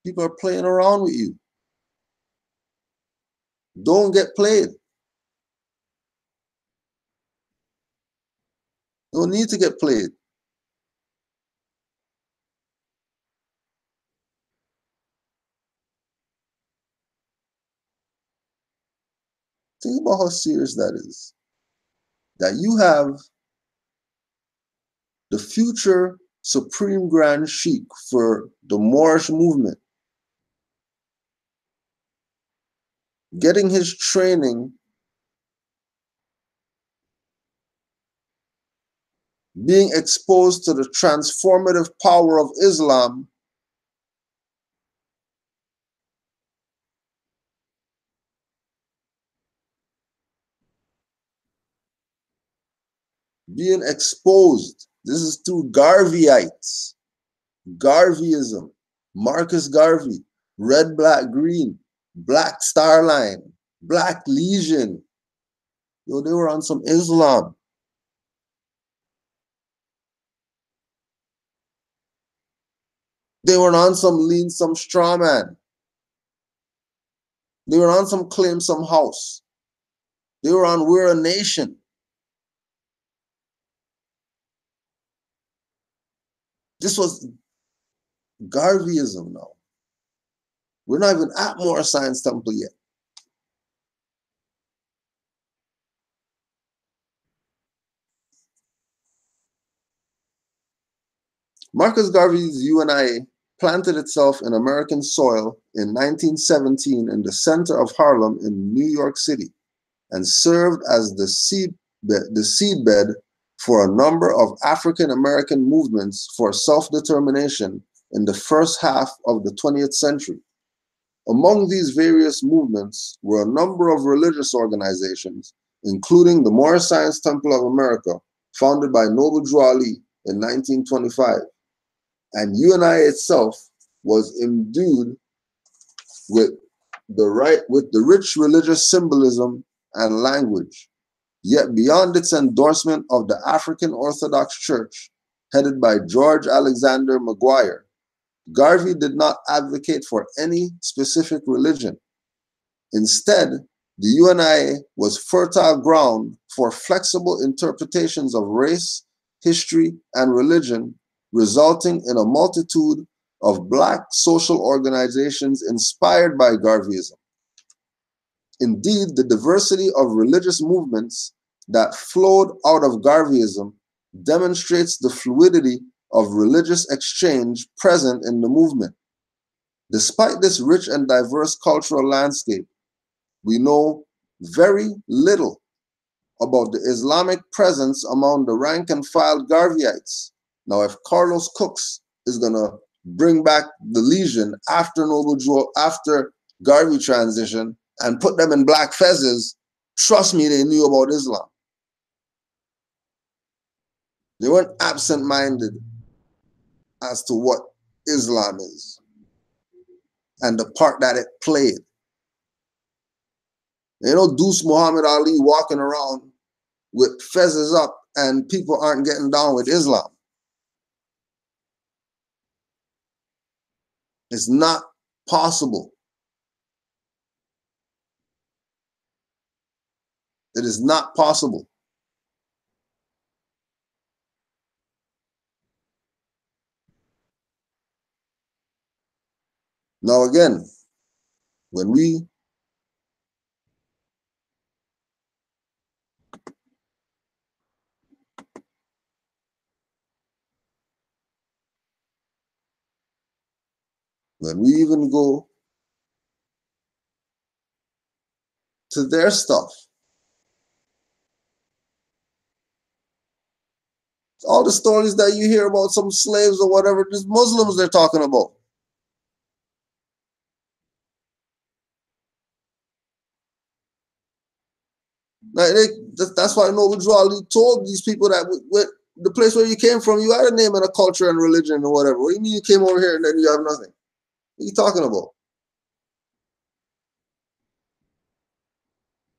People are playing around with you. Don't get played. No need to get played. Think about how serious that is. That you have the future Supreme Grand Sheikh for the Moorish movement getting his training, being exposed to the transformative power of Islam, being exposed. This is through Garveyites, Garveyism, Marcus Garvey, Red, Black, Green, Black Star Line, Black Legion. Yo, they were on some Islam. They were on some lean, some straw man. They were on some claim, some house. They were on we're a nation. This was Garveyism now. We're not even at Moorish Science Temple yet. Marcus Garvey's UNIA planted itself in American soil in 1917 in the center of Harlem in New York City and served as the seedbed for a number of African American movements for self-determination in the first half of the 20th century. Among these various movements were a number of religious organizations, including the Moorish Science Temple of America, founded by Noble Drew Ali in 1925. And UNIA itself was imbued with the rich religious symbolism and language. Yet beyond its endorsement of the African Orthodox Church, headed by George Alexander Maguire, Garvey did not advocate for any specific religion. Instead, the UNIA was fertile ground for flexible interpretations of race, history, and religion, resulting in a multitude of Black social organizations inspired by Garveyism. Indeed, the diversity of religious movements that flowed out of Garveyism demonstrates the fluidity of religious exchange present in the movement. Despite this rich and diverse cultural landscape, we know very little about the Islamic presence among the rank and file Garveyites. Now, if Carlos Cooks is going to bring back the legion after after Garvey transition and put them in black fezzes, trust me, they knew about Islam. They weren't absent-minded as to what Islam is and the part that it played. You know, Deuce Muhammad Ali walking around with fezzes up and people aren't getting down with Islam. It's not possible. It is not possible. Now again, when we even go to their stuff, all the stories that you hear about some slaves or whatever, just Muslims they're talking about. Like that's why Noble Drew Ali told these people that with the place where you came from, you had a name and a culture and religion or whatever. What do you mean you came over here and then you have nothing? What are you talking about?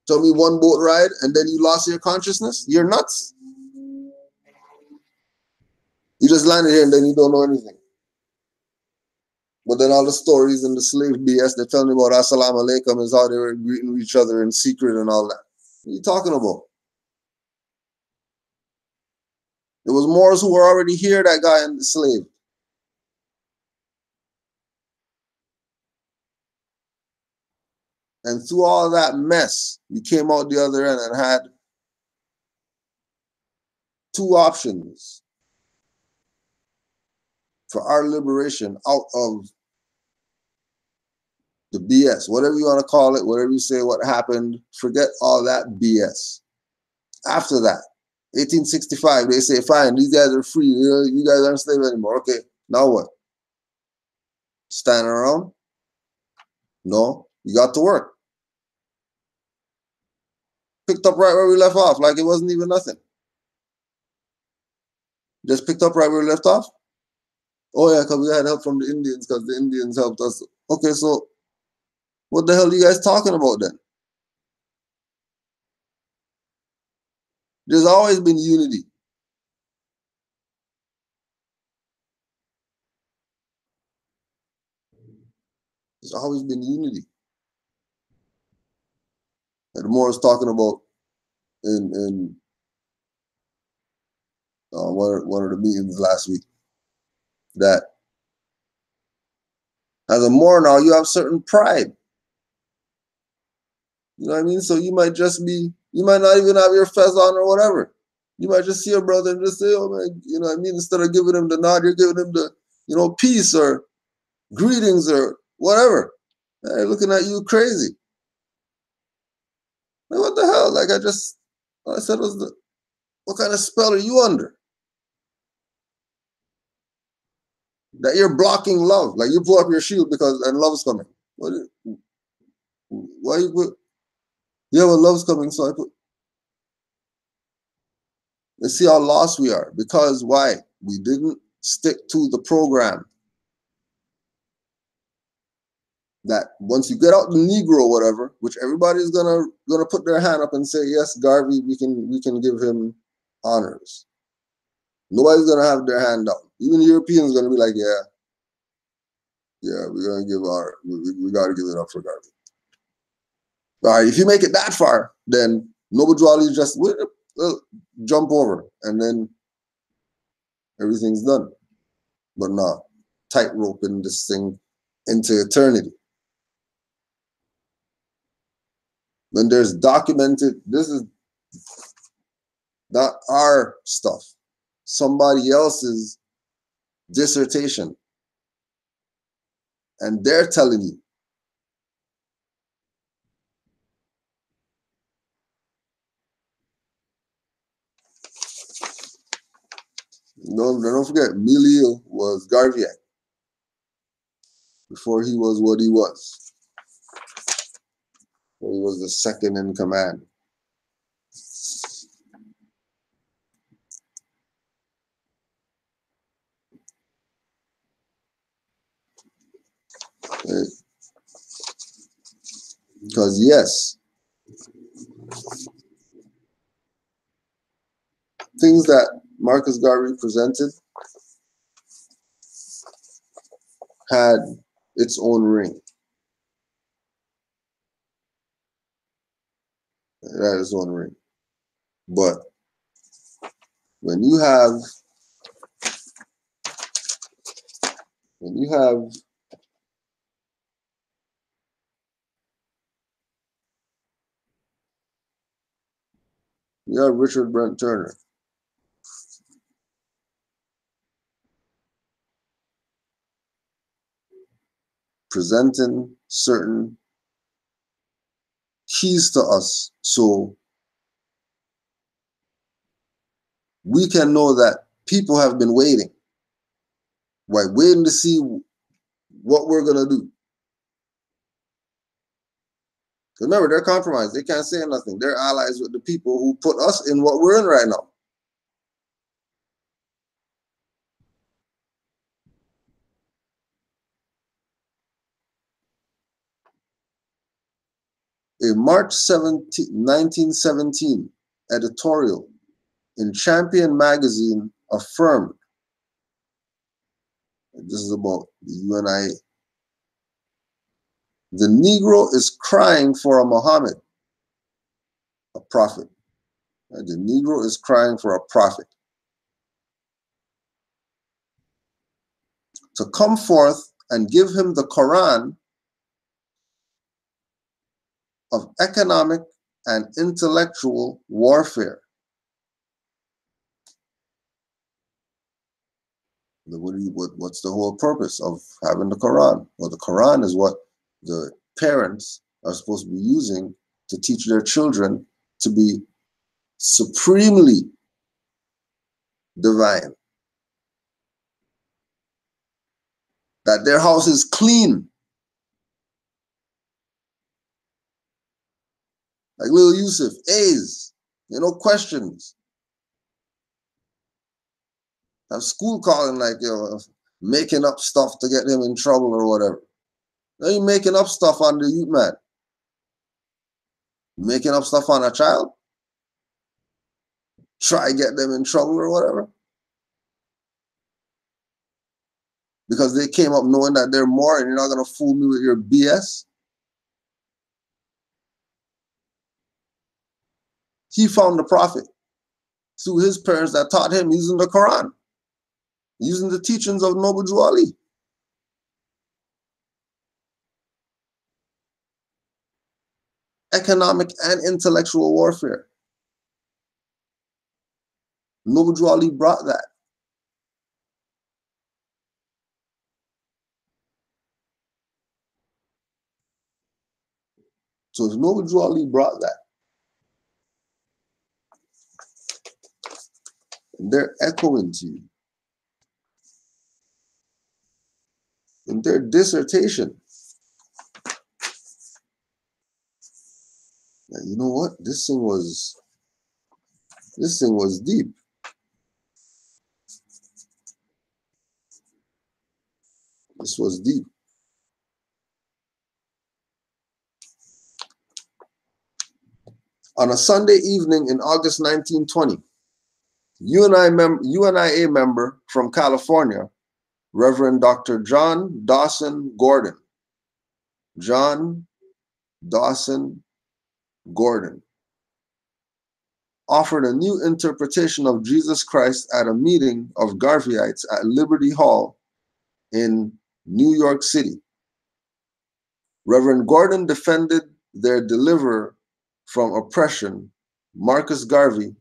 Tell me one boat ride and then you lost your consciousness? You're nuts. You just landed here and then you don't know anything. But then all the stories and the slave BS they're telling me about Assalamu alaikum is how they were greeting each other in secret and all that. What are you talking about? It was Moors who were already here that got enslaved. And through all that mess, we came out the other end and had two options for our liberation out of the BS. Whatever you want to call it, whatever you say, what happened, forget all that BS. After that, 1865, they say, fine, these guys are free. You guys aren't slaves anymore. Okay, now what? Standing around? No, you got to work. Picked up right where we left off, like it wasn't even nothing. Just picked up right where we left off? Oh yeah, because we had help from the Indians, because the Indians helped us. Okay, so what the hell are you guys talking about then? There's always been unity. There's always been unity. And the Moors talking about in one of the meetings last week that as a Moor now you have certain pride. You know what I mean? So you might not even have your fez on or whatever. You might just see a brother and just say, oh man, you know what I mean? Instead of giving him the nod, you're giving him the, peace or greetings or whatever. They're looking at you crazy. Like, what the hell? Like all I said was, what kind of spell are you under? That you're blocking love. Like you pull up your shield and love's coming. Why you put, yeah, well, love's coming, so I put. Let's see how lost we are. Because why? We didn't stick to the program. That once you get out the Negro or whatever, which everybody's gonna put their hand up and say, yes, Garvey, we can give him honors. Nobody's gonna have their hand down. Even the Europeans gonna be like, yeah, we're gonna give we gotta give it up for Garvey. All right, if you make it that far, then Noble Jolly just jump over and then everything's done. But nah, tightroping this thing into eternity. When there's documented, this is not our stuff, somebody else's dissertation. And they're telling you. Don't forget, Milieu was Garvey before he was what he was. He was the second in command. Right? Because yes, things that Marcus Garvey presented had its own ring. It had its own ring. But when you have Richard Brent Turner presenting certain keys to us so we can know that people have been waiting, right? Waiting to see what we're going to do. Because remember, they're compromised. They can't say nothing. They're allies with the people who put us in what we're in right now. A March 17, 1917 editorial in Champion magazine affirmed, this is about the UNIA, the Negro is crying for a Muhammad, a prophet. The Negro is crying for a prophet to come forth and give him the Quran of economic and intellectual warfare. What's the whole purpose of having the Quran? Well, the Quran is what the parents are supposed to be using to teach their children to be supremely divine. That their house is clean. Like little Yusuf, A's, no questions. Have school calling like, making up stuff to get him in trouble or whatever. Now you making up stuff on the youth man. Making up stuff on a child. Try to get them in trouble or whatever. Because they came up knowing that they're more and you're not going to fool me with your BS. He found the prophet through his parents that taught him using the Quran, using the teachings of Noble Jew Ali. Economic and intellectual warfare. Noble Jew Ali brought that. So if Noble Jew Ali brought that, and they're echoing to you in their dissertation, and you know what? This thing was deep. This was deep. On a Sunday evening in August 1920, UNIA member from California, Reverend Dr. John Dawson Gordon, offered a new interpretation of Jesus Christ at a meeting of Garveyites at Liberty Hall in New York City. Reverend Gordon defended their deliverer from oppression, Marcus Garvey,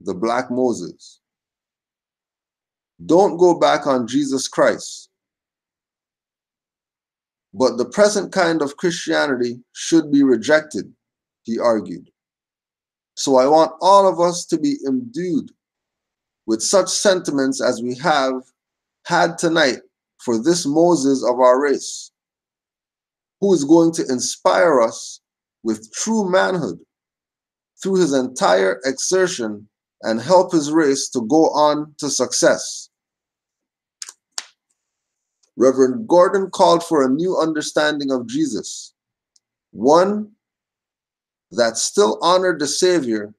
the Black Moses. Don't go back on Jesus Christ. But the present kind of Christianity should be rejected, he argued. So I want all of us to be imbued with such sentiments as we have had tonight for this Moses of our race, who is going to inspire us with true manhood through his entire exertion and help his race to go on to success. Reverend Gordon called for a new understanding of Jesus, one that still honored the Savior,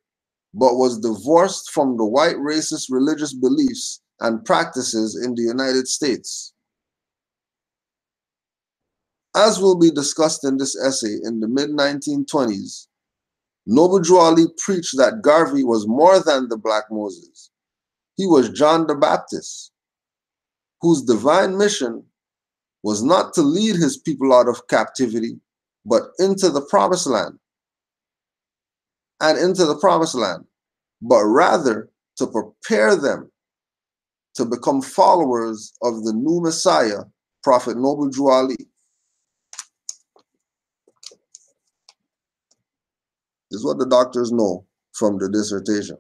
but was divorced from the white racist religious beliefs and practices in the United States. As will be discussed in this essay, in the mid-1920s, Noble Drew Ali preached that Garvey was more than the Black Moses. He was John the Baptist, whose divine mission was not to lead his people out of captivity, but into the promised land, but rather to prepare them to become followers of the new Messiah, Prophet Noble Drew Ali. This is what the doctors know from the dissertation.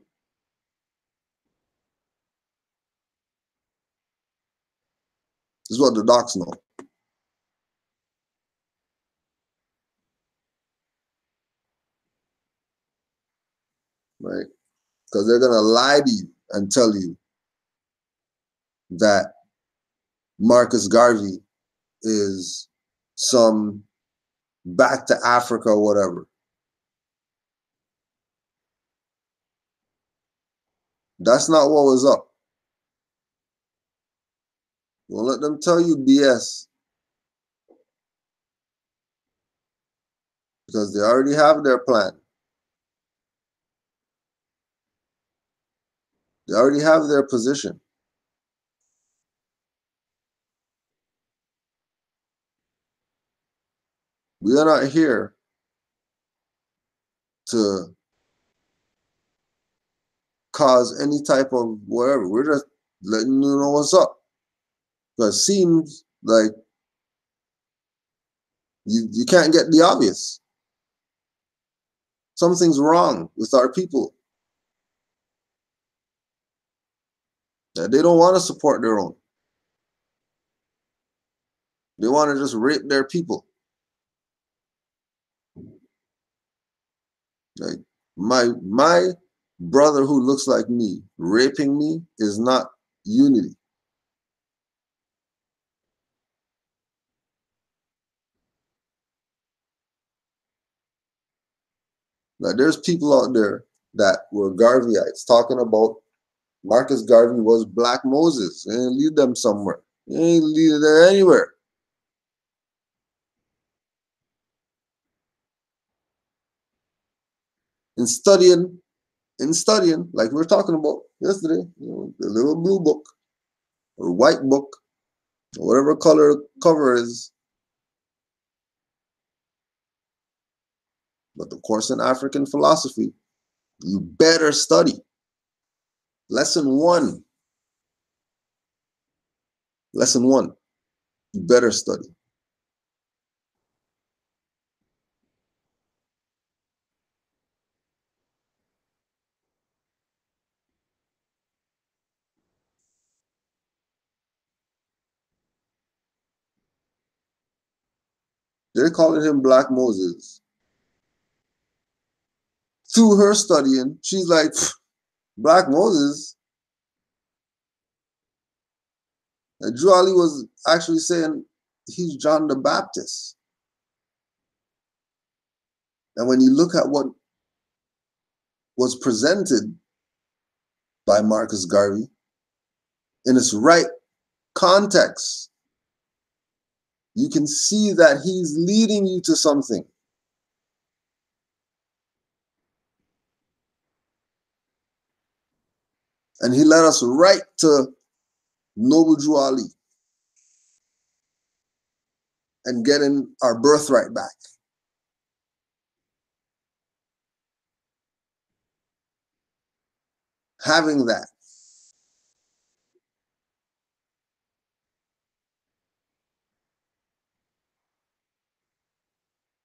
This is what the docs know. Right? Because they're going to lie to you and tell you that Marcus Garvey is some back to Africa or whatever. That's not what was up. Don't let them tell you BS. Because they already have their plan. They already have their position. We are not here to cause any type of whatever. We're just letting you know what's up. Because it seems like you can't get the obvious. Something's wrong with our people. That they don't want to support their own. They want to just rape their people. Like my brother who looks like me raping me is not unity. Like there's people out there that were Garveyites talking about Marcus Garvey was Black Moses. They ain't lead them somewhere. They ain't lead them anywhere. In studying, like we were talking about yesterday, the little blue book or white book, or whatever color cover is. But the course in African philosophy, you better study. Lesson 1. Lesson 1. You better study. They're calling him Black Moses. Through her studying, she's like, Black Moses? And Drew Ali was actually saying he's John the Baptist. And when you look at what was presented by Marcus Garvey in its right context, you can see that he's leading you to something. And he led us right to Noble Drew Ali and getting our birthright back. Having that.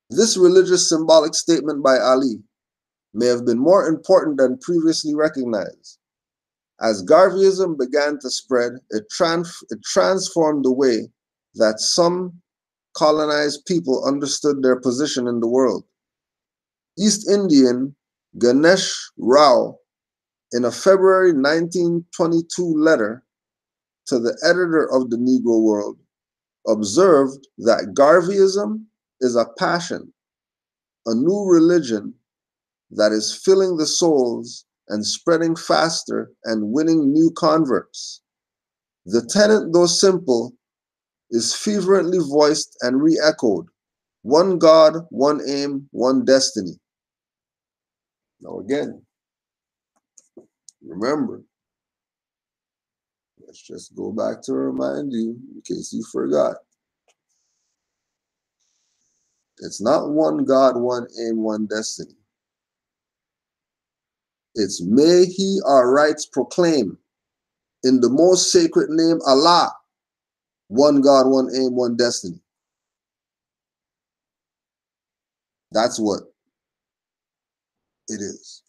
This religious symbolic statement by Ali may have been more important than previously recognized. As Garveyism began to spread, it transformed the way that some colonized people understood their position in the world. East Indian Ganesh Rao, in a February 1922 letter to the editor of the Negro World, observed that Garveyism is a passion, a new religion that is filling the souls and spreading faster and winning new converts. The tenet, though simple, is fervently voiced and re-echoed. One God, one aim, one destiny. Now again, remember, let's just go back to remind you, in case you forgot. It's not one God, one aim, one destiny. It's may he our rights proclaim in the most sacred name Allah, one God, one aim, one destiny. That's what it is.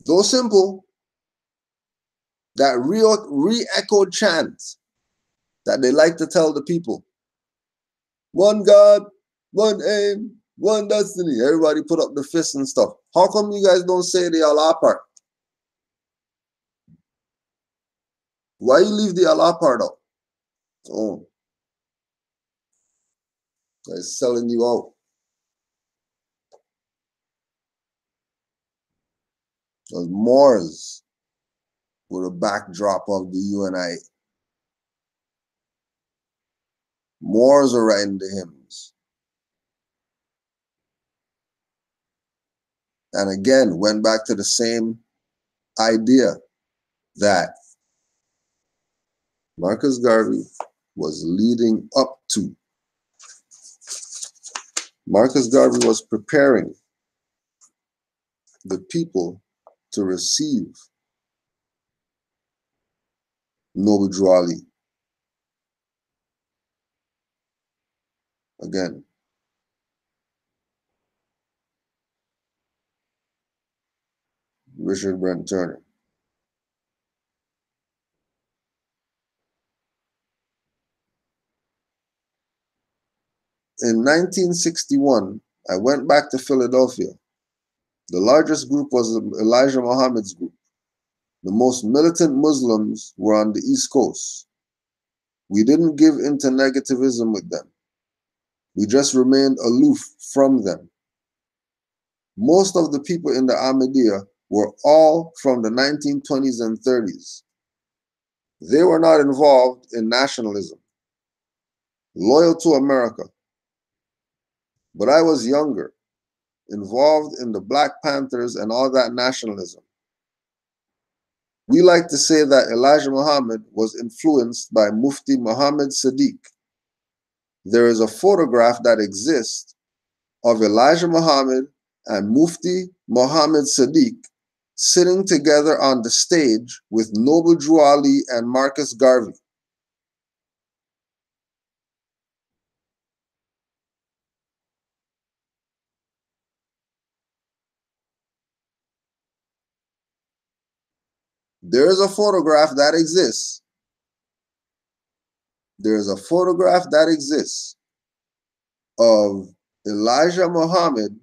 Though simple, that re-echoed chant that they like to tell the people. One God, one aim, one destiny. Everybody put up the fists and stuff. How come you guys don't say the Allah part? Why you leave the Allah part out? Oh, they're selling you out. Those Moors were the backdrop of the UNI. Moors are writing the hymns. And again, went back to the same idea that Marcus Garvey was leading up to. Marcus Garvey was preparing the people to receive Noble Drew Ali. Again, Richard Brent Turner. In 1961, I went back to Philadelphia. The largest group was Elijah Muhammad's group. The most militant Muslims were on the East Coast. We didn't give into negativism with them. We just remained aloof from them. Most of the people in the Ahmadiyya were all from the 1920s and 30s. They were not involved in nationalism, loyal to America. But I was younger, involved in the Black Panthers and all that nationalism. We like to say that Elijah Muhammad was influenced by Mufti Muhammad Sadiq. There is a photograph that exists of Elijah Muhammad and Mufti Muhammad Sadiq sitting together on the stage with Noble Drew Ali and Marcus Garvey. There is a photograph that exists. There is a photograph that exists of Elijah Muhammad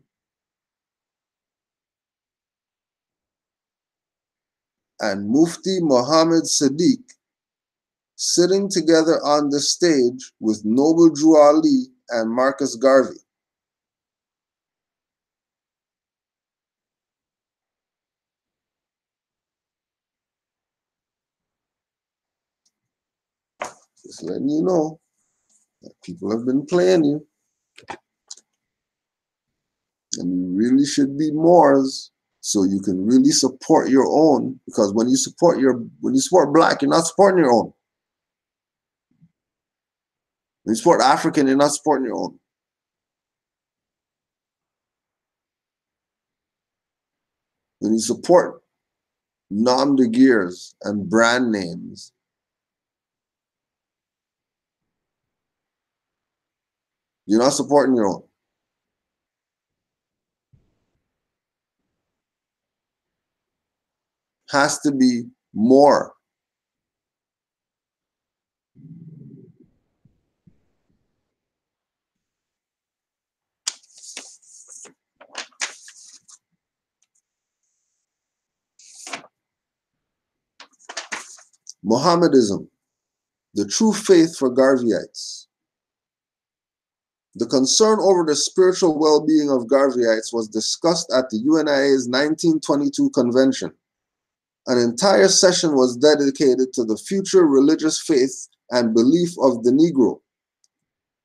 and Mufti Muhammad Sadiq sitting together on the stage with Noble Drew Ali and Marcus Garvey. Just letting you know, People have been playing you. And you really should be Moors so you can really support your own. Because when you support black, you're not supporting your own. When you support African, you're not supporting your own. When you support nom de guerres and brand names, you're not supporting your own. Has to be more. Mohammedism, the true faith for Garveyites. The concern over the spiritual well-being of Garveyites was discussed at the UNIA's 1922 convention. An entire session was dedicated to the future religious faith and belief of the Negro.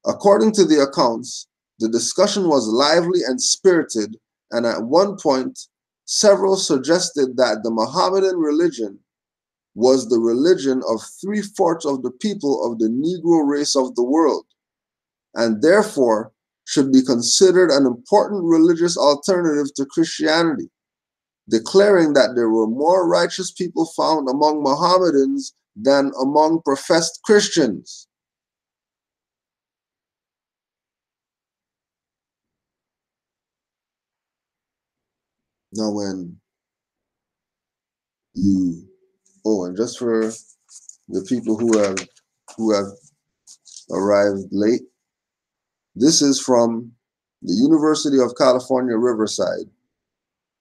According to the accounts, the discussion was lively and spirited, and at one point, several suggested that the Mohammedan religion was the religion of 3/4 of the people of the Negro race of the world, and therefore should be considered an important religious alternative to Christianity, declaring that there were more righteous people found among Mohammedans than among professed Christians. Now, when you, and just for the people who have arrived late, this is from the University of California, Riverside,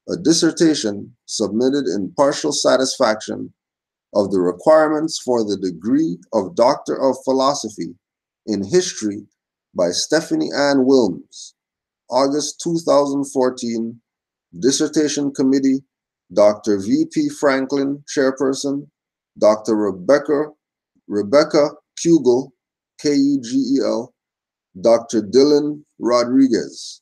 a dissertation submitted in partial satisfaction of the requirements for the degree of Doctor of Philosophy in History by Stephanie Ann Wilms, August 2014, Dissertation Committee, Dr. V.P. Franklin, Chairperson, Dr. Rebecca Kugel, Kugel, Dr. Dylan Rodriguez.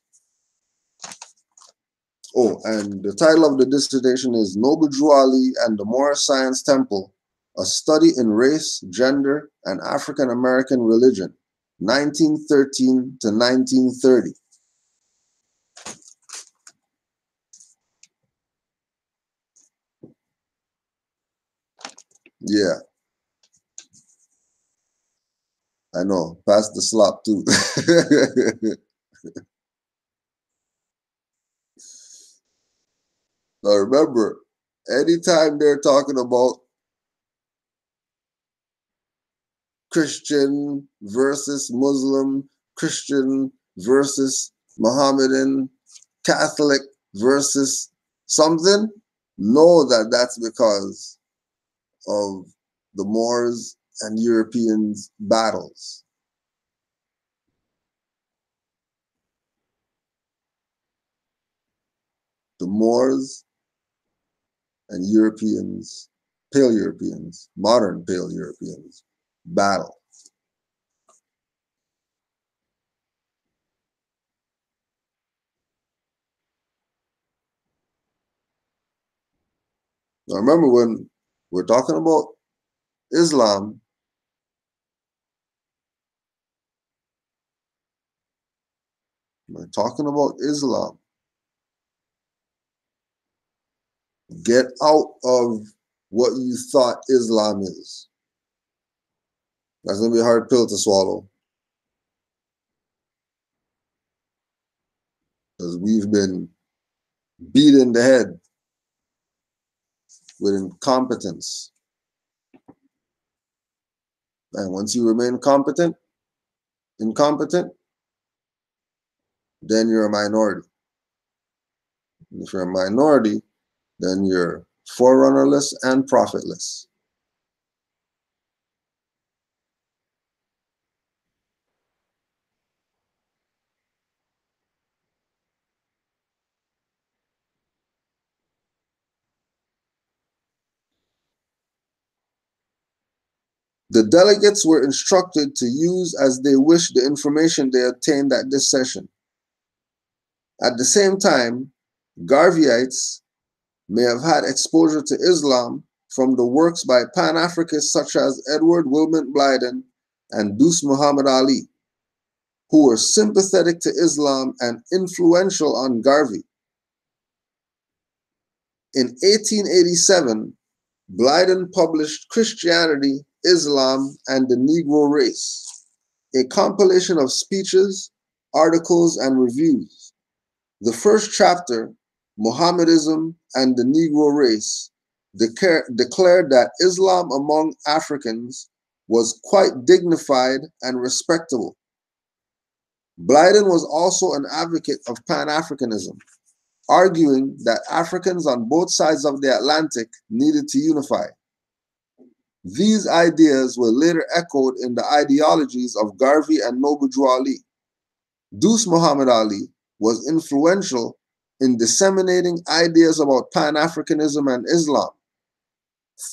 Oh, and the title of the dissertation is Noble Drew Ali and the Moorish Science Temple, A Study in Race, Gender, and African American Religion, 1913 to 1930. Yeah, I know. Pass the slop too. Now remember, anytime they're talking about Christian versus Muslim, Christian versus Mohammedan, Catholic versus something, know that that's because of the Moors and Europeans' battles. The Moors and Europeans, Pale Europeans, modern Pale Europeans, battle. Now remember, when we're talking about Islam, we're talking about Islam. Get out of what you thought Islam is. That's going to be a hard pill to swallow. Because we've been beat in the head with incompetence. And once you remain incompetent, then you're a minority. And if you're a minority, then you're forerunnerless and profitless. The delegates were instructed to use as they wished the information they obtained at this session. At the same time, Garveyites may have had exposure to Islam from the works by Pan-Africanists such as Edward Wilmot Blyden and Deuce Muhammad Ali, who were sympathetic to Islam and influential on Garvey. In 1887, Blyden published Christianity, Islam, and the Negro Race, a compilation of speeches, articles, and reviews. The first chapter, Mohammedanism and the Negro Race, declared that Islam among Africans was quite dignified and respectable. Blyden was also an advocate of Pan-Africanism, arguing that Africans on both sides of the Atlantic needed to unify. These ideas were later echoed in the ideologies of Garvey and Noble Drew Ali. Deuce Muhammad Ali was influential in disseminating ideas about Pan-Africanism and Islam.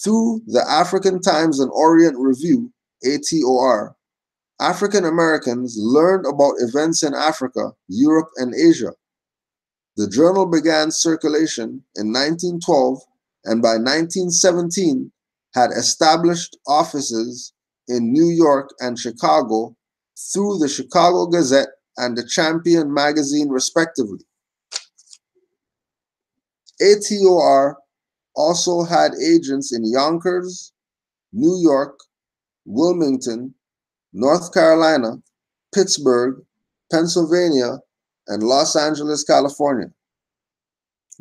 Through the African Times and Orient Review, ATOR, African Americans learned about events in Africa, Europe, and Asia. The journal began circulation in 1912 and by 1917 had established offices in New York and Chicago through the Chicago Gazette and the Champion magazine, respectively. ATOR also had agents in Yonkers, New York, Wilmington, North Carolina, Pittsburgh, Pennsylvania, and Los Angeles, California.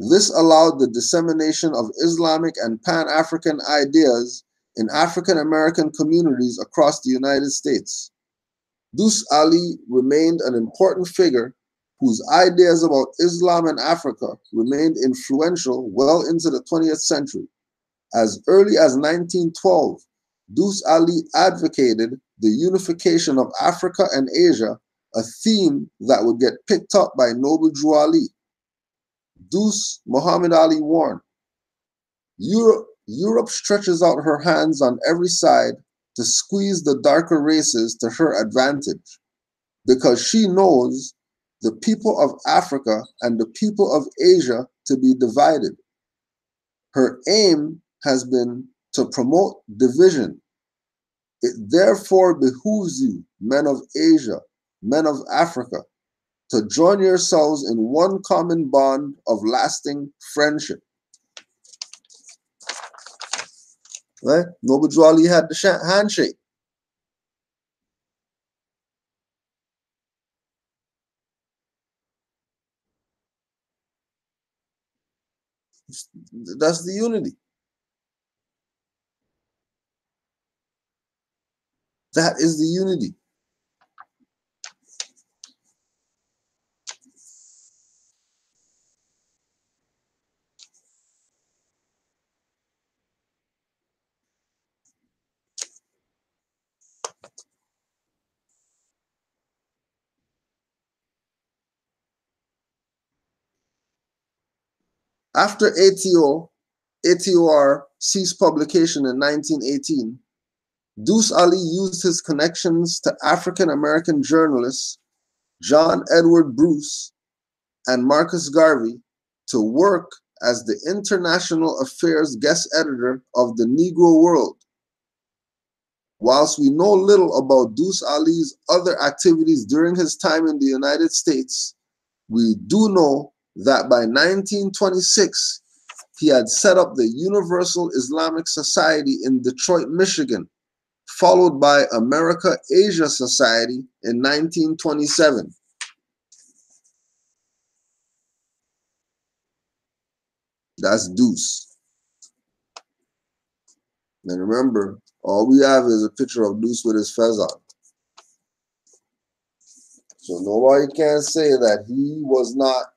This allowed the dissemination of Islamic and Pan-African ideas in African American communities across the United States. Deuce Ali remained an important figure whose ideas about Islam and Africa remained influential well into the 20th century. As early as 1912, Deuce Ali advocated the unification of Africa and Asia, a theme that would get picked up by Noble Drew Ali. Deuce Muhammad Ali warned, Europe stretches out her hands on every side to squeeze the darker races to her advantage, because she knows the people of Africa and the people of Asia to be divided. Her aim has been to promote division. It therefore behooves you, men of Asia, men of Africa, to join yourselves in one common bond of lasting friendship. Right? Noble Drew Ali had the handshake. That's the unity. That is the unity. After ATOR ceased publication in 1918, Deuce Ali used his connections to African American journalists John Edward Bruce and Marcus Garvey to work as the International Affairs guest editor of the Negro World. Whilst we know little about Deuce Ali's other activities during his time in the United States, we do know that by 1926, he had set up the Universal Islamic Society in Detroit, Michigan, followed by America-Asia Society in 1927. That's Deuce. And remember, all we have is a picture of Deuce with his fez on. So nobody can say that he was not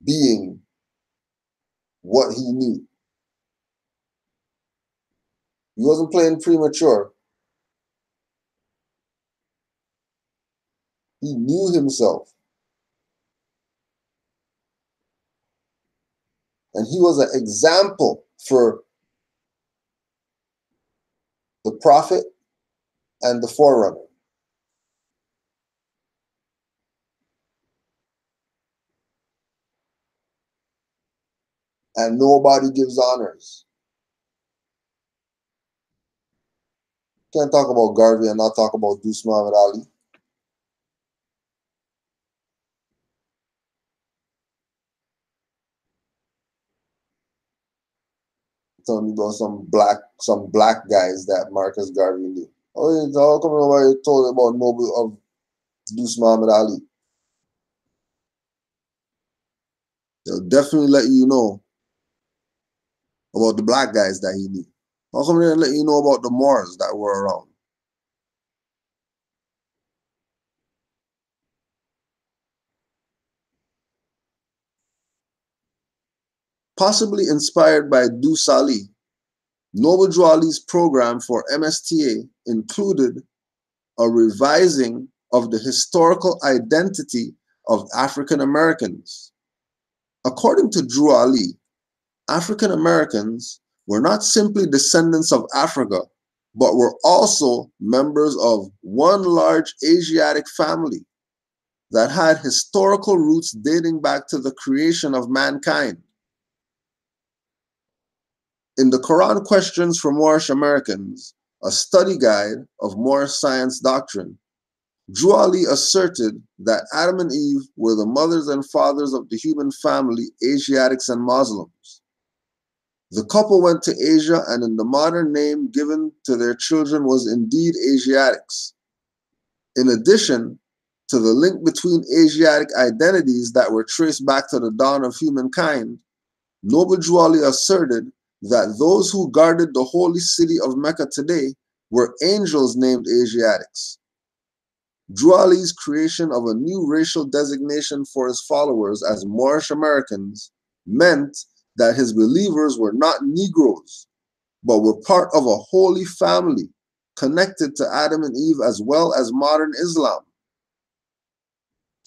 being what he knew. He wasn't playing premature. He knew himself. And he was an example for the prophet, and the forerunner. And nobody gives honors. Can't talk about Garvey and not talk about Deuce Muhammad Ali. Telling me about some black guys that Marcus Garvey knew. Oh, how come nobody told about Noble of Deuce Muhammad Ali? They'll definitely let you know about the black guys that he knew. How come they didn't let you know about the Moors that were around? Possibly inspired by Deuce Ali, Noble Drew Ali's program for MSTA included a revising of the historical identity of African Americans. According to Drew Ali, African Americans were not simply descendants of Africa, but were also members of one large Asiatic family that had historical roots dating back to the creation of mankind. In the Quran Questions for Moorish Americans, a study guide of Moorish science doctrine, Drew Ali asserted that Adam and Eve were the mothers and fathers of the human family, Asiatics and Muslims. The couple went to Asia, and in the modern name given to their children was indeed Asiatics. In addition to the link between Asiatic identities that were traced back to the dawn of humankind, Noble Drew Ali asserted that those who guarded the holy city of Mecca today were angels named Asiatics. Drew Ali's creation of a new racial designation for his followers as Moorish Americans meant that his believers were not Negroes, but were part of a holy family connected to Adam and Eve as well as modern Islam.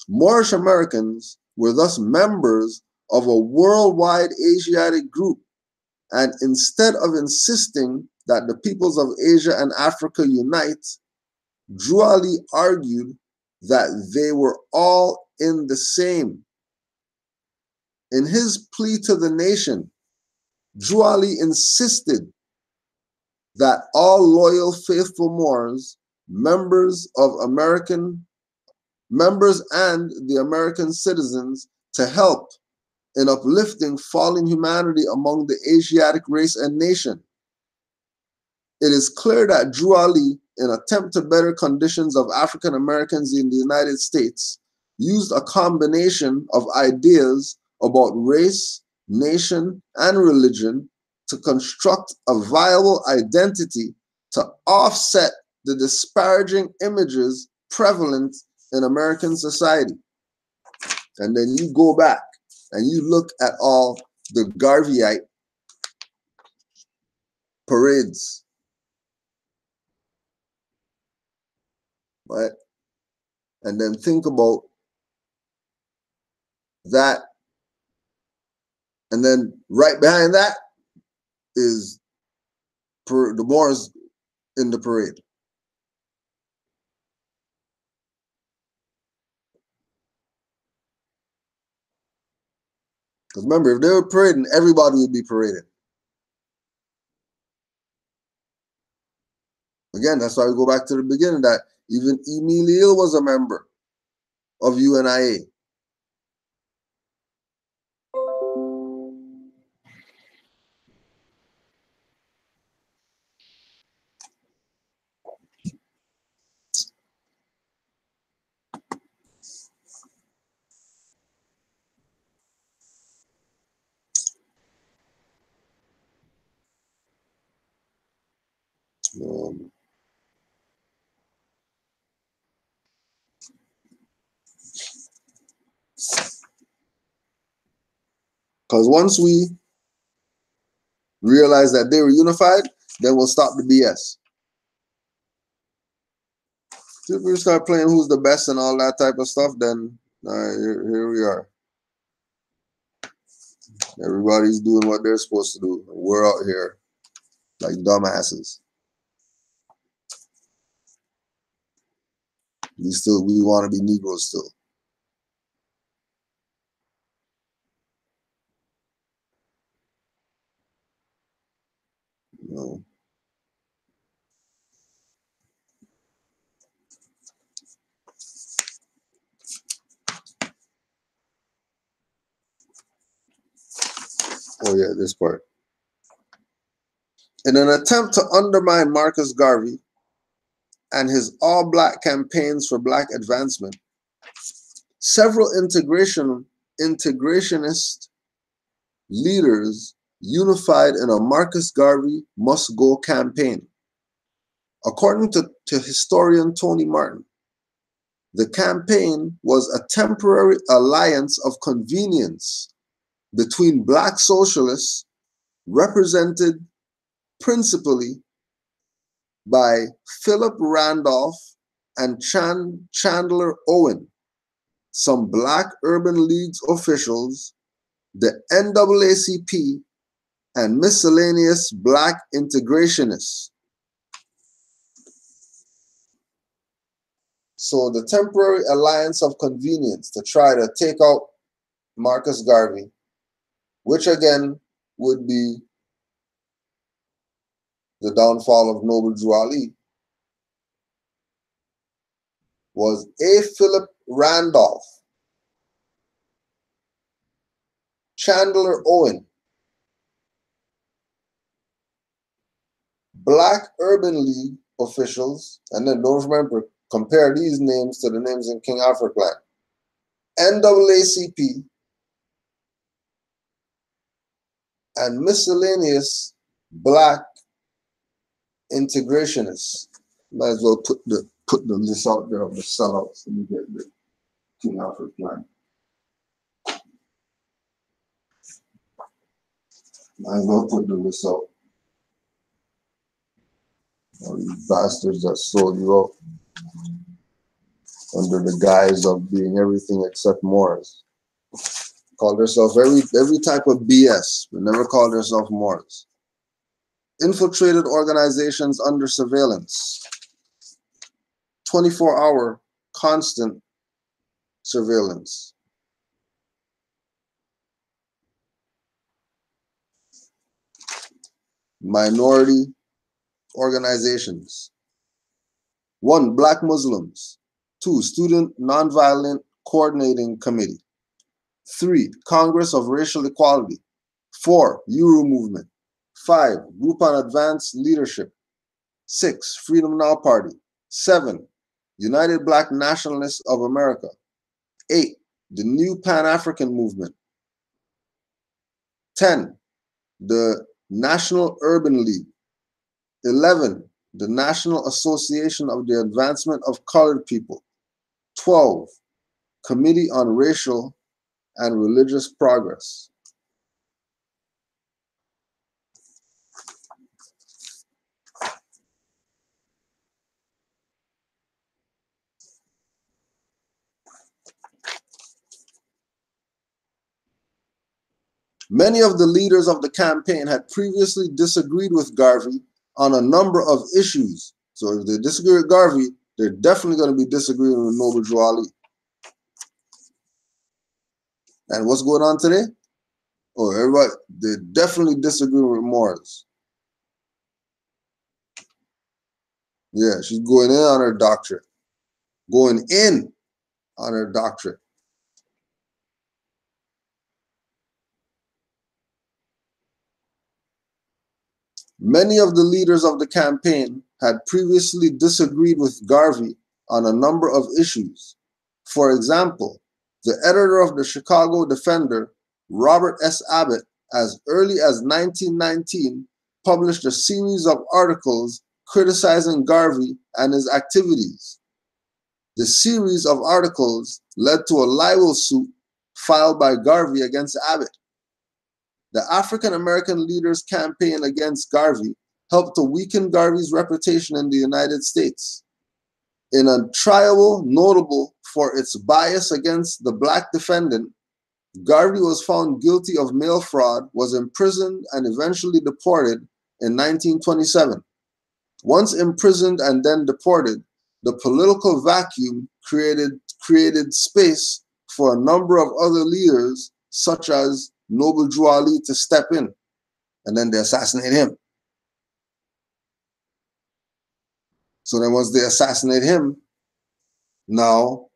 Moorish Americans were thus members of a worldwide Asiatic group, and instead of insisting that the peoples of Asia and Africa unite, Drew Ali argued that they were all in the same. In his plea to the nation, Drew Ali insisted that all loyal, faithful Moors, members and the American citizens, to help in uplifting fallen humanity among the Asiatic race and nation. It is clear that Drew Ali, in an attempt to better conditions of African Americans in the United States, used a combination of ideas about race, nation, and religion to construct a viable identity to offset the disparaging images prevalent in American society. And then you go back and you look at all the Garveyite parades, right? And then think about that. And then right behind that is the Moors in the parade. Because remember, if they were parading, everybody would be paraded. Again, that's why we go back to the beginning, that even Emile was a member of UNIA. Because once we realize that they were unified, then we'll stop the BS. If we start playing who's the best and all that type of stuff, then here we are. Everybody's doing what they're supposed to do. We're out here like dumbasses. We want to be Negroes still. You know. Oh yeah, this part. In an attempt to undermine Marcus Garvey and his all-black campaigns for black advancement, several integrationist leaders unified in a Marcus Garvey must go campaign. According to historian Tony Martin, the campaign was a temporary alliance of convenience between black socialists represented principally by Philip Randolph and Chandler Owen, some black urban leagues officials, the NAACP, and miscellaneous black integrationists. So the temporary alliance of convenience to try to take out Marcus Garvey, which again would be the downfall of Noble Drew Ali, was A. Philip Randolph, Chandler Owen, Black Urban League officials, and then don't remember, compare these names to the names in King Alfred Plan, NAACP, and miscellaneous black integrationists. Might as well put the list out there of the sellouts and you get the King Alfred Plan. Might as well put the list out. All these bastards that sold you out under the guise of being everything except Moors. Called themselves every type of BS, but never called themselves Moors. Infiltrated organizations under surveillance. 24-hour constant surveillance. Minority organizations. 1. Black Muslims. 2. Student Nonviolent Coordinating Committee. 3. Congress of Racial Equality. 4. Uru Movement. 5. Group on Advanced Leadership. 6. Freedom Now Party. 7. United Black Nationalists of America. 8. The New Pan-African Movement. 10. The National Urban League. 11. The National Association of the Advancement of Colored People. 12. Committee on Racial and Religious Progress. Many of the leaders of the campaign had previously disagreed with Garvey on a number of issues. So if they disagree with Garvey, they're definitely going to be disagreeing with Noble Drew Ali. And what's going on today? Oh, everybody, they definitely disagree with Moors. Yeah, she's going in on her doctorate. Going in on her doctorate. Many of the leaders of the campaign had previously disagreed with Garvey on a number of issues. For example, the editor of the Chicago Defender, Robert S. Abbott, as early as 1919, published a series of articles criticizing Garvey and his activities. The series of articles led to a libel suit filed by Garvey against Abbott. The African American leaders' campaign against Garvey helped to weaken Garvey's reputation in the United States. In a trial notable for its bias against the black defendant, Garvey was found guilty of mail fraud, was imprisoned, and eventually deported in 1927. Once imprisoned and then deported, the political vacuum created space for a number of other leaders, such as Noble Drew Ali, to step in, and then they assassinate him. So then once they assassinate him, now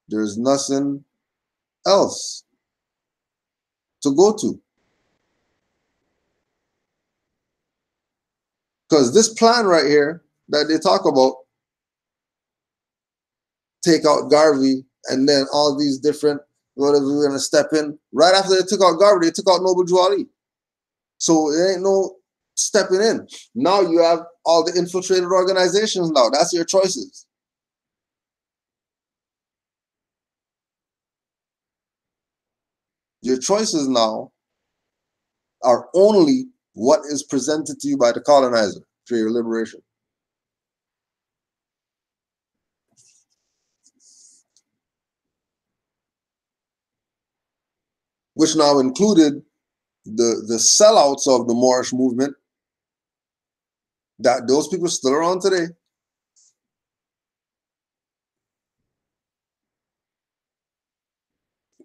there's nothing else to go to. Because this plan right here that they talk about, take out Garvey, and then all these different, whatever, we're going to step in. Right after they took out Garvey, they took out Noble Drew Ali. So it ain't no stepping in. Now you have all the infiltrated organizations now. That's your choices. Your choices now are only what is presented to you by the colonizer for your liberation. Which now included the sellouts of the Moorish movement, that those people are still around today.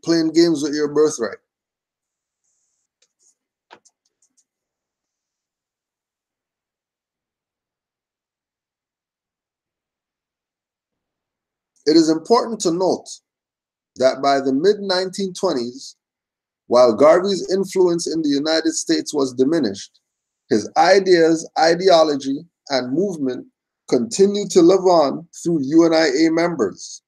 Playing games with your birthright. It is important to note that by the mid-1920s, while Garvey's influence in the United States was diminished, his ideas, ideology, and movement continued to live on through UNIA members.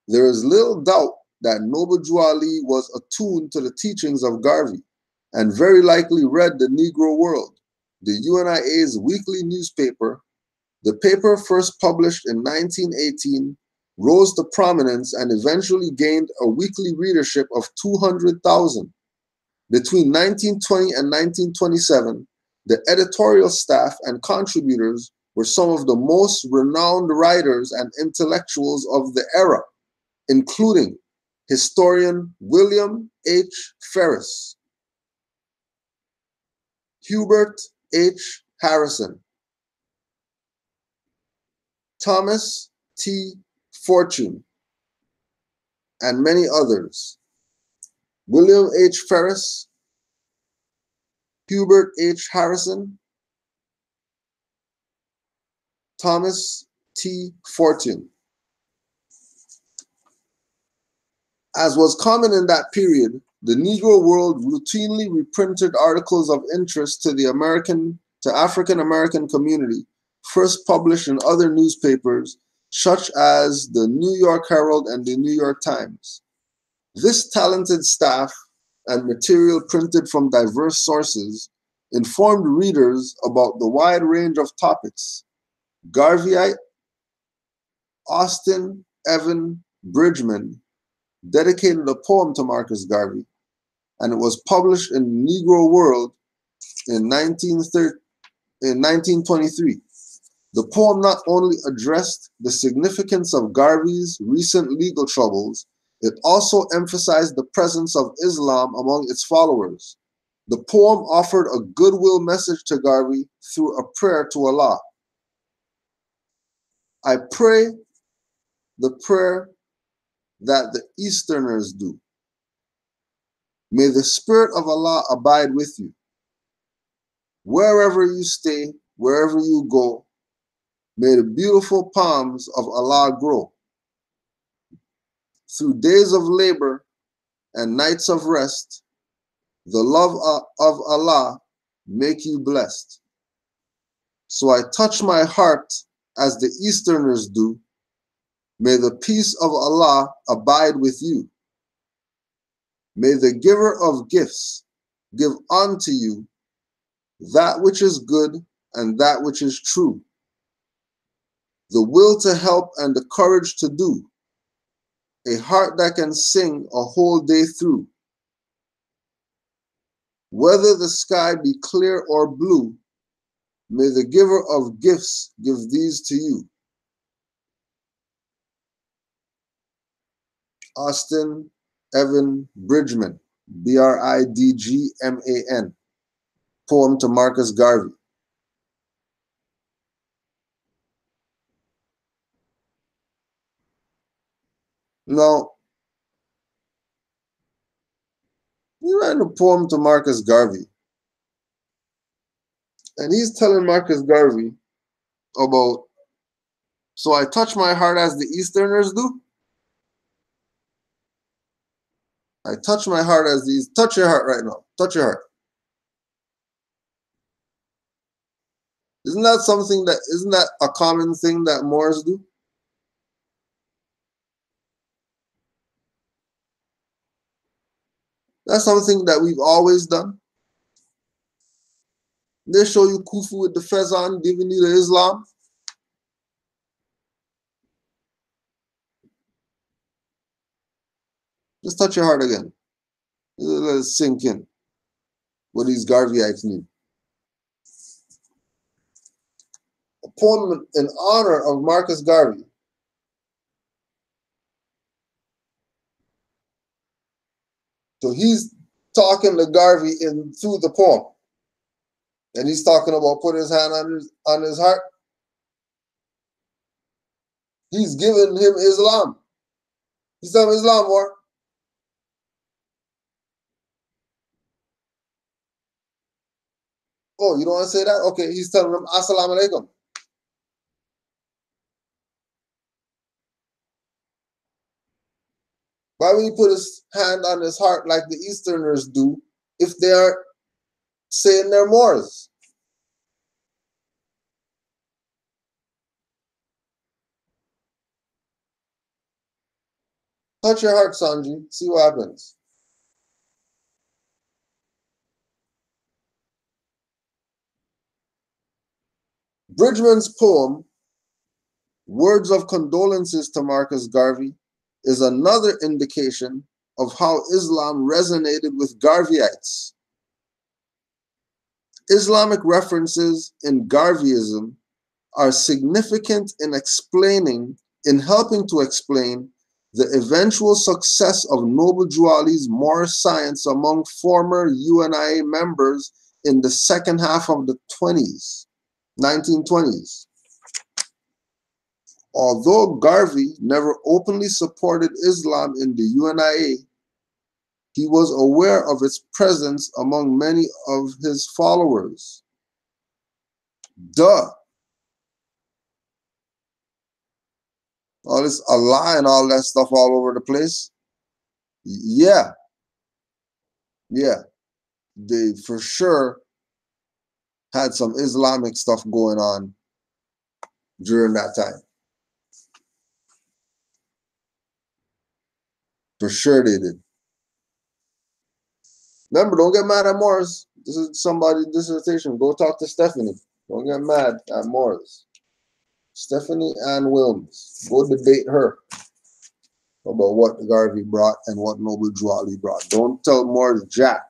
There is little doubt that Noble Drew Ali was attuned to the teachings of Garvey and very likely read the Negro World, the UNIA's weekly newspaper. The paper, first published in 1918, rose to prominence and eventually gained a weekly readership of 200,000. Between 1920 and 1927, the editorial staff and contributors were some of the most renowned writers and intellectuals of the era, including historian William H. Ferris, Hubert H. Harrison, Thomas T. Fortune, and many others. William H. Ferris, Hubert H. Harrison, Thomas T. Fortune. As was common in that period, the Negro World routinely reprinted articles of interest to the African American community, first published in other newspapers, such as the New York Herald and the New York Times. This talented staff and material printed from diverse sources informed readers about the wide range of topics. Garveyite Austin Evan Bridgman dedicated a poem to Marcus Garvey, and it was published in Negro World in 1923. The poem not only addressed the significance of Garvey's recent legal troubles, it also emphasized the presence of Islam among its followers. The poem offered a goodwill message to Garvey through a prayer to Allah. I pray the prayer that the Easterners do. May the Spirit of Allah abide with you. Wherever you stay, wherever you go, may the beautiful palms of Allah grow. Through days of labor and nights of rest, the love of Allah make you blessed. So I touch my heart as the Easterners do. May the peace of Allah abide with you. May the giver of gifts give unto you that which is good and that which is true, the will to help and the courage to do, a heart that can sing a whole day through. Whether the sky be clear or blue, may the giver of gifts give these to you. Austin Evan Bridgman, Bridgman, poem to Marcus Garvey. Now, he wrote a poem to Marcus Garvey, and he's telling Marcus Garvey about, so I touch my heart as the Easterners do. I touch my heart as these. Touch your heart right now. Touch your heart. Isn't that something that, isn't that a common thing that Moors do? That's something that we've always done. They show you Khufu with the fez on, giving you the Islam. Just touch your heart again. Let it sink in what these Garveyites need. A poem in honor of Marcus Garvey. So he's talking to Garvey through the poem. And he's talking about putting his hand on his heart. He's giving him Islam. He's telling him Islam, war. Oh, you don't want to say that? Okay, he's telling him Assalamu alaikum. Why would he put his hand on his heart like the Easterners do if they are saying they're Moors? Touch your heart, Sanji. See what happens. Bridgman's poem, Words of Condolences to Marcus Garvey, is another indication of how Islam resonated with Garveyites. Islamic references in Garveyism are significant in helping to explain the eventual success of Noble Drew Ali's Moorish science among former UNIA members in the second half of the 1920s. Although Garvey never openly supported Islam in the UNIA, he was aware of its presence among many of his followers. Duh. All this Allah and all that stuff all over the place. Yeah. They for sure had some Islamic stuff going on during that time. For sure they did. Remember, don't get mad at Morris. This is somebody's dissertation. Go talk to Stephanie. Don't get mad at Morris. Stephanie Ann Wilms. Go debate her about what Garvey brought and what Noble Drew Ali brought. Don't tell Morris Jack.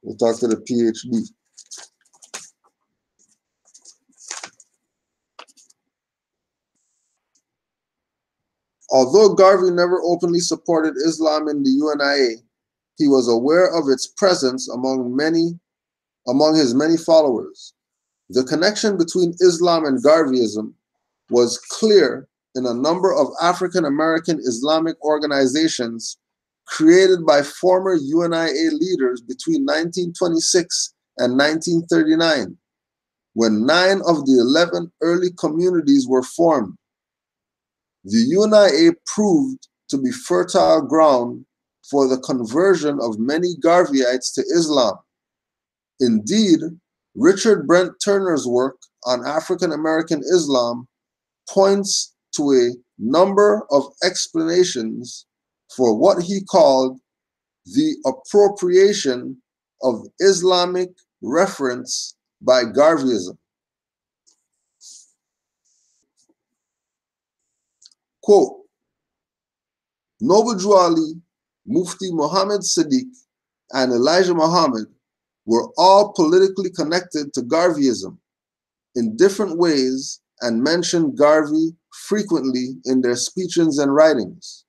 We'll talk to the PhD. Although Garvey never openly supported Islam in the UNIA, he was aware of its presence among his many followers. The connection between Islam and Garveyism was clear in a number of African American Islamic organizations created by former UNIA leaders between 1926 and 1939, when 9 of the 11 early communities were formed. The UNIA proved to be fertile ground for the conversion of many Garveyites to Islam. Indeed, Richard Brent Turner's work on African American Islam points to a number of explanations for what he called the appropriation of Islamic reference by Garveyism. Quote, Noble Drew Ali, Mufti Muhammad Sadiq, and Elijah Muhammad were all politically connected to Garveyism in different ways and mentioned Garvey frequently in their speeches and writings.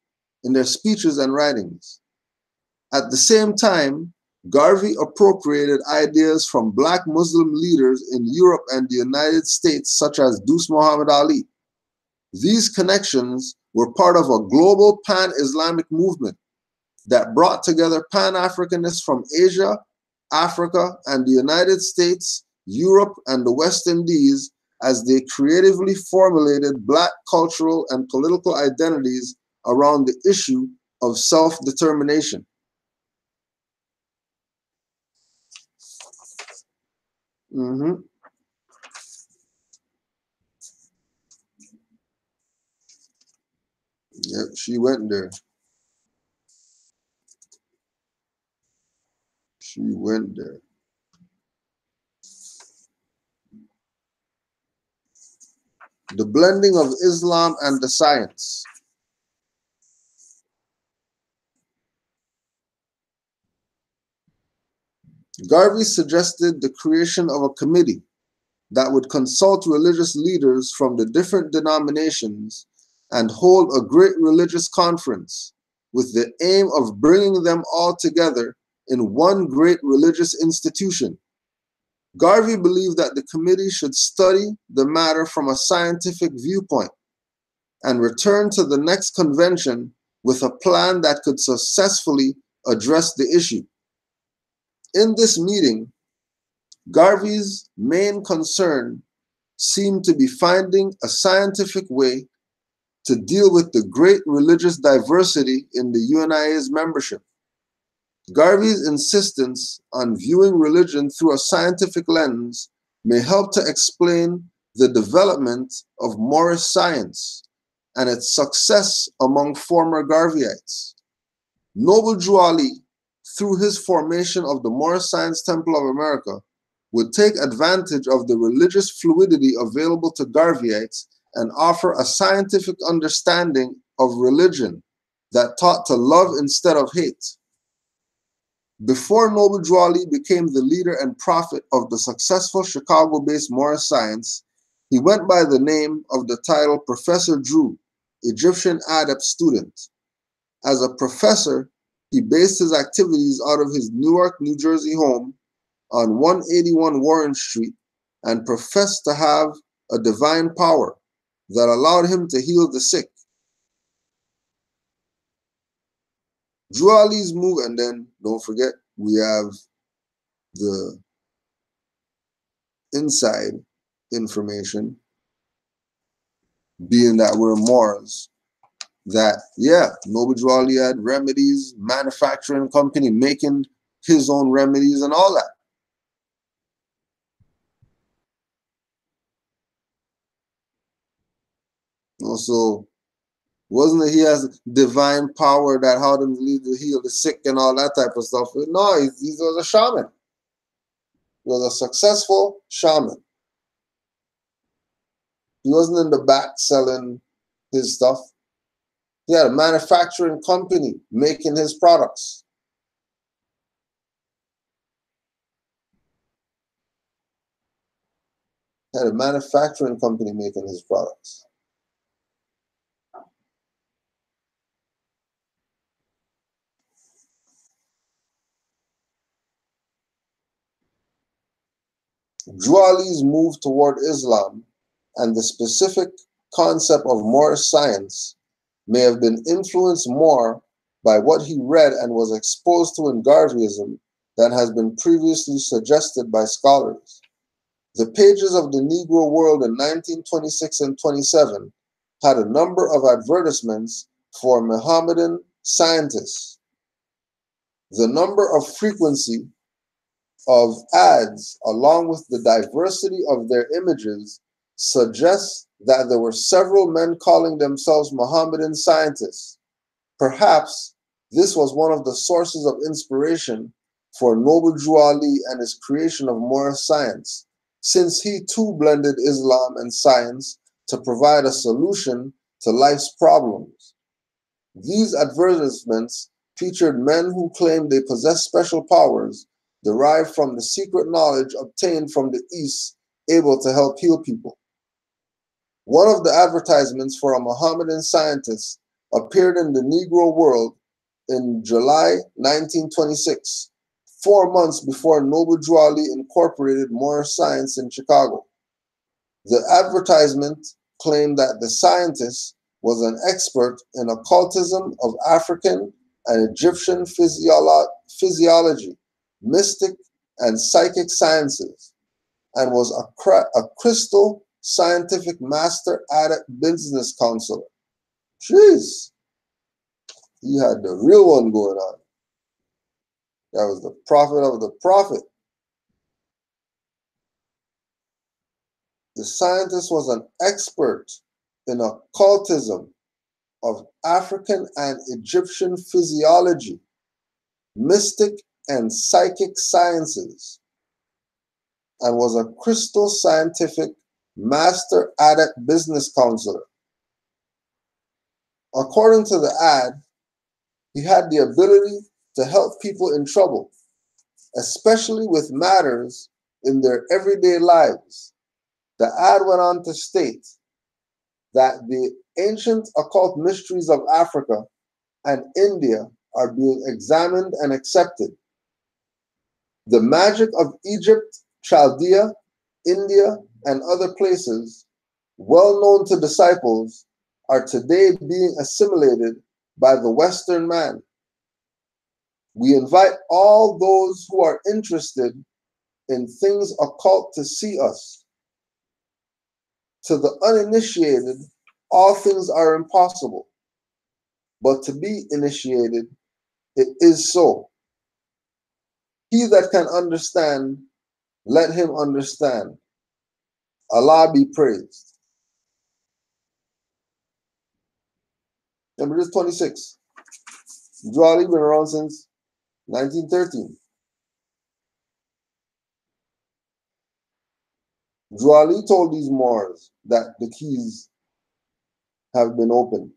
At the same time, Garvey appropriated ideas from Black Muslim leaders in Europe and the United States, such as Deuce Muhammad Ali. These connections were part of a global pan-Islamic movement that brought together Pan-Africanists from Asia, Africa, and the United States, Europe, and the West Indies as they creatively formulated Black cultural and political identities around the issue of self-determination. Yep, she went there. She went there. The blending of Islam and the science. Garvey suggested the creation of a committee that would consult religious leaders from the different denominations and hold a great religious conference with the aim of bringing them all together in one great religious institution. Garvey believed that the committee should study the matter from a scientific viewpoint and return to the next convention with a plan that could successfully address the issue. In this meeting, Garvey's main concern seemed to be finding a scientific way to deal with the great religious diversity in the UNIA's membership. Garvey's insistence on viewing religion through a scientific lens may help to explain the development of Moorish science and its success among former Garveyites. Noble Drew Ali, through his formation of the Moorish Science Temple of America, would take advantage of the religious fluidity available to Garveyites and offer a scientific understanding of religion that taught to love instead of hate. Before Noble Drew Ali became the leader and prophet of the successful Chicago-based Moorish science, he went by the name of the title Professor Drew, Egyptian adept student. As a professor, he based his activities out of his Newark, New Jersey home on 181 Warren Street and professed to have a divine power that allowed him to heal the sick. Drew Ali's move, and then don't forget, we have the inside information, being that we're Moors, that, yeah, Noble Drew Ali had remedies, manufacturing company making his own remedies and all that. Also, wasn't it he has divine power that how him lead to heal the sick and all that type of stuff? No, he was a shaman. He was a successful shaman. He wasn't in the back selling his stuff. He had a manufacturing company making his products. He had a manufacturing company making his products. Drew Ali's move toward Islam and the specific concept of Moorish science may have been influenced more by what he read and was exposed to in Garveyism than has been previously suggested by scholars. The pages of the Negro World in 1926 and 27 had a number of advertisements for Mohammedan scientists. The number of frequency of ads, along with the diversity of their images, suggests that there were several men calling themselves Mohammedan scientists. Perhaps this was one of the sources of inspiration for Noble Drew Ali and his creation of Moorish science, since he too blended Islam and science to provide a solution to life's problems. These advertisements featured men who claimed they possessed special powers derived from the secret knowledge obtained from the East, able to help heal people. One of the advertisements for a Mohammedan scientist appeared in the Negro World in July 1926, 4 months before Noble Drew Ali incorporated Moorish science in Chicago. The advertisement claimed that the scientist was an expert in occultism of African and Egyptian physiology, mystic and psychic sciences, and was a crystal scientific master adept business counselor. Jeez, he had the real one going on. That was the prophet of the prophet. The scientist was an expert in occultism of African and Egyptian physiology, mystic and psychic sciences, and was a crystal scientific master adept business counselor. According to the ad, he had the ability to help people in trouble, especially with matters in their everyday lives. The ad went on to state that the ancient occult mysteries of Africa and India are being examined and accepted. The magic of Egypt, Chaldea, India, and other places, well known to disciples, are today being assimilated by the Western man. We invite all those who are interested in things occult to see us. To the uninitiated, all things are impossible, but to be initiated, it is so. He that can understand, let him understand. Allah be praised. Number 26. Drawley been around since 1913. Drawley told these Moors that the keys have been opened.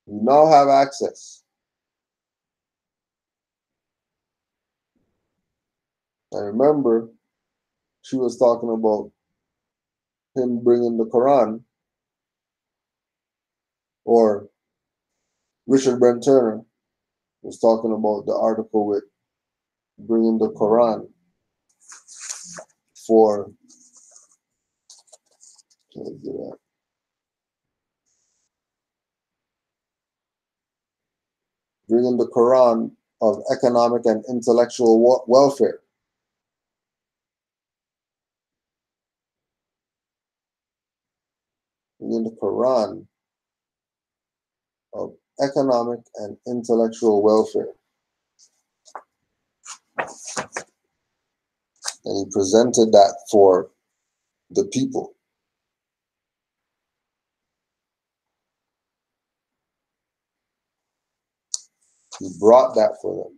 You now have access. I remember she was talking about him bringing the Quran, or Richard Brent Turner was talking about the article with bringing the Quran for, bringing the Quran of economic and intellectual welfare. Bringing the Quran of economic and intellectual welfare. And he presented that for the people. He brought that for them.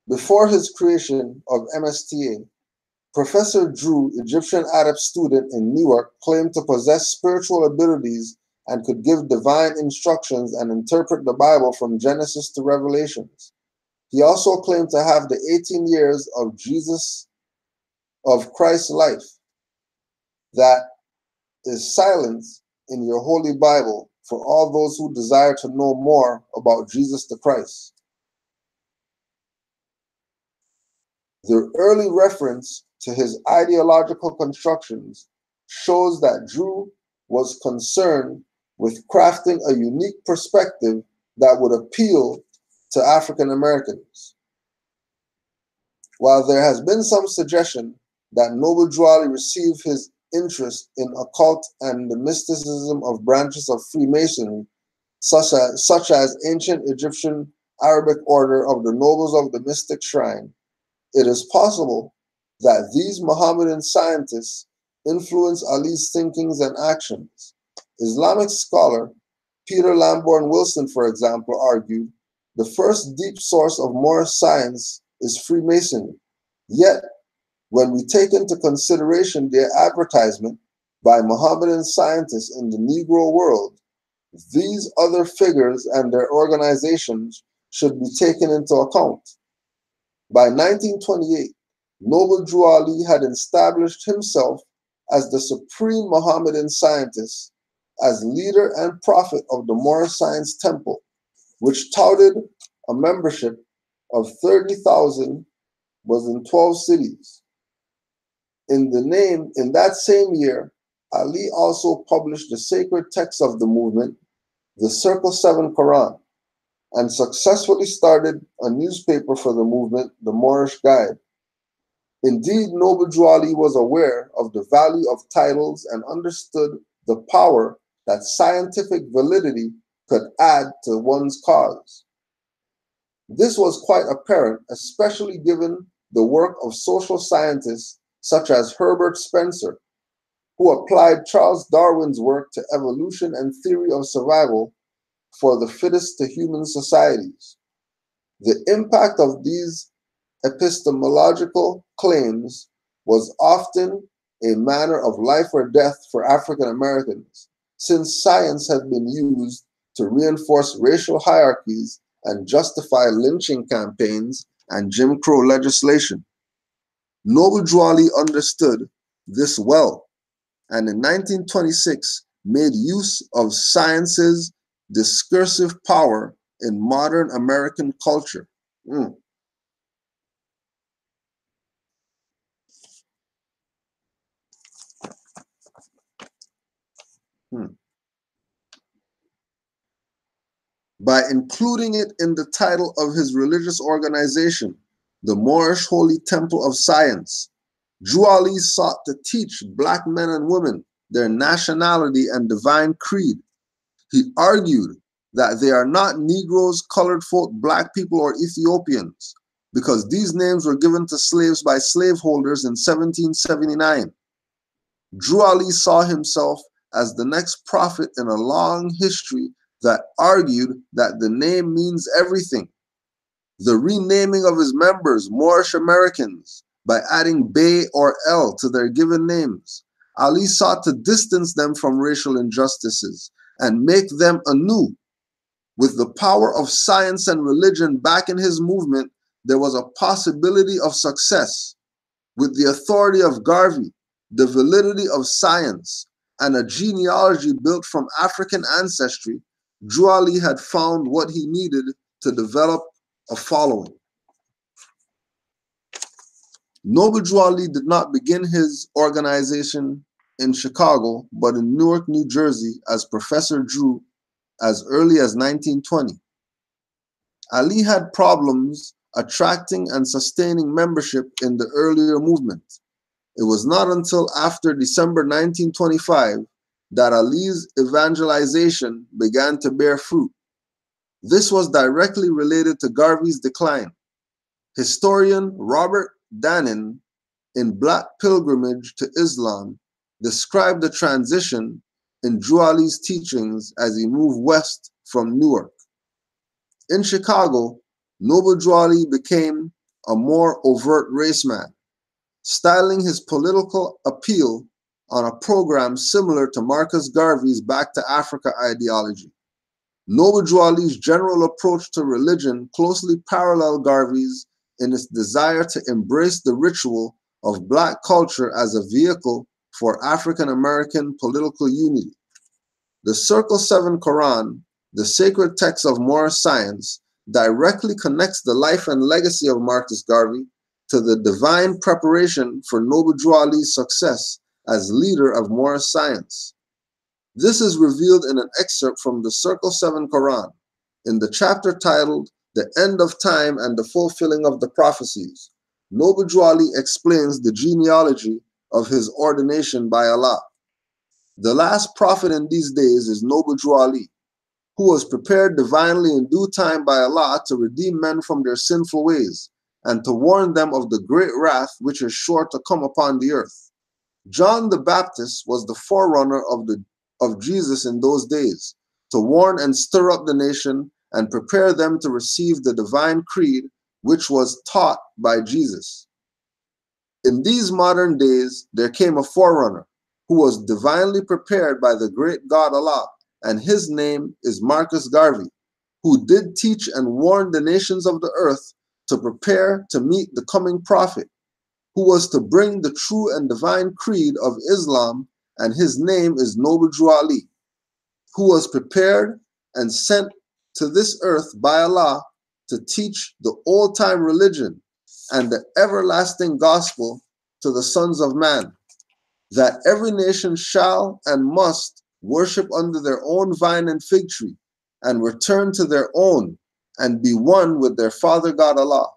Before his creation of MSTA, Professor Drew, Egyptian adept student in Newark, claimed to possess spiritual abilities and could give divine instructions and interpret the Bible from Genesis to Revelations. He also claimed to have the 18 years of Christ's life that is silent in your Holy Bible for all those who desire to know more about Jesus the Christ. The early reference to his ideological constructions shows that Drew was concerned with crafting a unique perspective that would appeal to African Americans. While there has been some suggestion that Noble Drew received his interest in occult and the mysticism of branches of Freemasonry, such as ancient Egyptian Arabic order of the Nobles of the Mystic Shrine, it is possible that these Mohammedan scientists influence Ali's thinkings and actions. Islamic scholar Peter Lamborn Wilson, for example, argued the first deep source of Moorish science is Freemasonry. Yet, when we take into consideration their advertisement by Mohammedan scientists in the Negro world, these other figures and their organizations should be taken into account. By 1928, Noble Drew Ali had established himself as the supreme Mohammedan scientist, as leader and prophet of the Moorish Science Temple, which touted a membership of 30,000, was in 12 cities. In that same year, Ali also published the sacred text of the movement, the Circle 7 Quran, and successfully started a newspaper for the movement, the Moorish Guide. Indeed, Noble Drew Ali was aware of the value of titles and understood the power that scientific validity could add to one's cause. This was quite apparent, especially given the work of social scientists such as Herbert Spencer, who applied Charles Darwin's work to evolution and theory of survival for the fittest to human societies. The impact of these epistemological claims was often a matter of life or death for African Americans, since science had been used to reinforce racial hierarchies and justify lynching campaigns and Jim Crow legislation. Noble Drew Ali understood this well, and in 1926 made use of science's discursive power in modern American culture. By including it in the title of his religious organization, the Moorish Holy Temple of Science, Drew Ali sought to teach Black men and women their nationality and divine creed. He argued that they are not Negroes, colored folk, Black people, or Ethiopians, because these names were given to slaves by slaveholders in 1779. Drew Ali saw himself as the next prophet in a long history that argued that the name means everything. The renaming of his members, Moorish Americans, by adding Bey or El to their given names, Ali sought to distance them from racial injustices and make them anew. With the power of science and religion back in his movement, there was a possibility of success. With the authority of Garvey, the validity of science, and a genealogy built from African ancestry, Drew Ali had found what he needed to develop a following. Noble Drew Ali did not begin his organization in Chicago, but in Newark, New Jersey, as Professor Drew as early as 1920. Ali had problems attracting and sustaining membership in the earlier movement. It was not until after December 1925 that Ali's evangelization began to bear fruit. This was directly related to Garvey's decline. Historian Robert Danin, in Black Pilgrimage to Islam, described the transition in Drew Ali's teachings as he moved west from Newark. In Chicago, Noble Drew Ali became a more overt raceman, styling his political appeal on a program similar to Marcus Garvey's Back to Africa ideology. Noble Drew Ali's general approach to religion closely paralleled Garvey's in its desire to embrace the ritual of Black culture as a vehicle for African American political unity. The Circle 7 Quran, the sacred text of Moorish science, directly connects the life and legacy of Marcus Garvey to the divine preparation for Noble Drew Ali's success as leader of Moorish science. This is revealed in an excerpt from the Circle 7 Quran, in the chapter titled The End of Time and the Fulfilling of the Prophecies. Noble Drew Ali explains the genealogy of his ordination by Allah. The last prophet in these days is Noble Drew Ali, who was prepared divinely in due time by Allah to redeem men from their sinful ways and to warn them of the great wrath which is sure to come upon the earth. John the Baptist was the forerunner of Jesus in those days, to warn and stir up the nation and prepare them to receive the divine creed which was taught by Jesus. In these modern days, there came a forerunner who was divinely prepared by the great God Allah, and his name is Marcus Garvey, who did teach and warn the nations of the earth to prepare to meet the coming prophet, who was to bring the true and divine creed of Islam, and his name is Noble Drew Ali, who was prepared and sent to this earth by Allah to teach the old-time religion and the everlasting gospel to the sons of man, that every nation shall and must worship under their own vine and fig tree, and return to their own, and be one with their Father God Allah.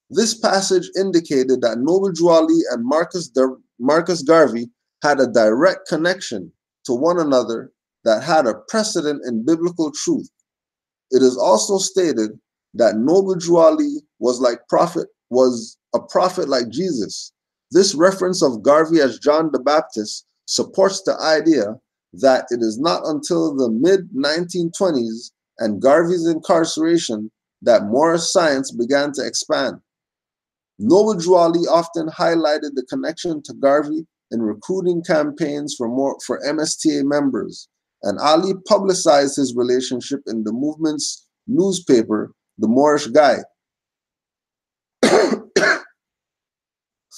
This passage indicated that Noble Drew Ali and Marcus Garvey had a direct connection to one another that had a precedent in biblical truth. It is also stated that Noble Drew Ali was a prophet like Jesus. This reference of Garvey as John the Baptist supports the idea that it is not until the mid-1920s and Garvey's incarceration that Moorish science began to expand. Noble Drew Ali often highlighted the connection to Garvey in recruiting campaigns for MSTA members, and Ali publicized his relationship in the movement's newspaper, The Moorish Guide.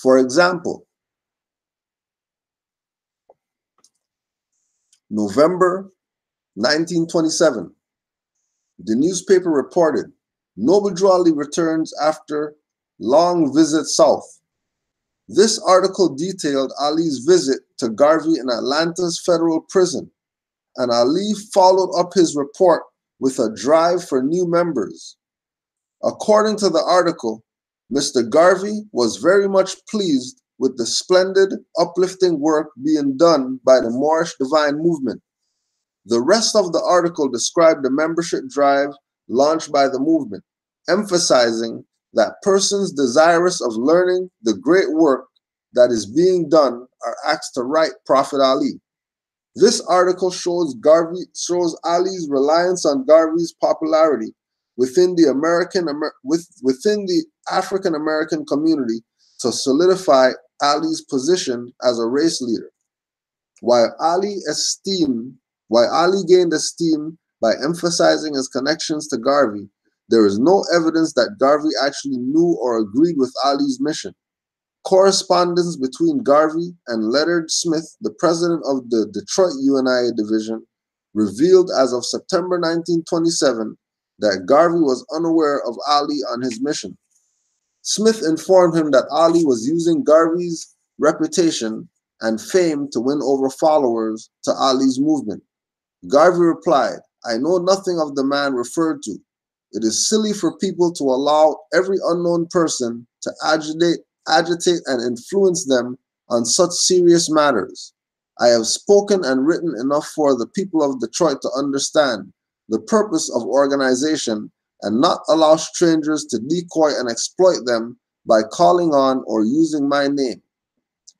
For example, November 1927, the newspaper reported, Noble Drew Ali returns after long visit south. This article detailed Ali's visit to Garvey in Atlanta's federal prison, and Ali followed up his report with a drive for new members. According to the article, Mr. Garvey was very much pleased with the splendid, uplifting work being done by the Moorish Divine Movement. The rest of the article described the membership drive launched by the movement, emphasizing that persons desirous of learning the great work that is being done are asked to write Prophet Ali. This article shows Ali's reliance on Garvey's popularity within the African American community to solidify Ali's position as a race leader. While Ali gained esteem by emphasizing his connections to Garvey, there is no evidence that Garvey actually knew or agreed with Ali's mission. Correspondence between Garvey and Leonard Smith, the president of the Detroit UNIA division, revealed as of September 1927 that Garvey was unaware of Ali on his mission. Smith informed him that Ali was using Garvey's reputation and fame to win over followers to Ali's movement. Garvey replied, "I know nothing of the man referred to. It is silly for people to allow every unknown person to agitate and influence them on such serious matters. I have spoken and written enough for the people of Detroit to understand the purpose of organization and not allow strangers to decoy and exploit them by calling on or using my name."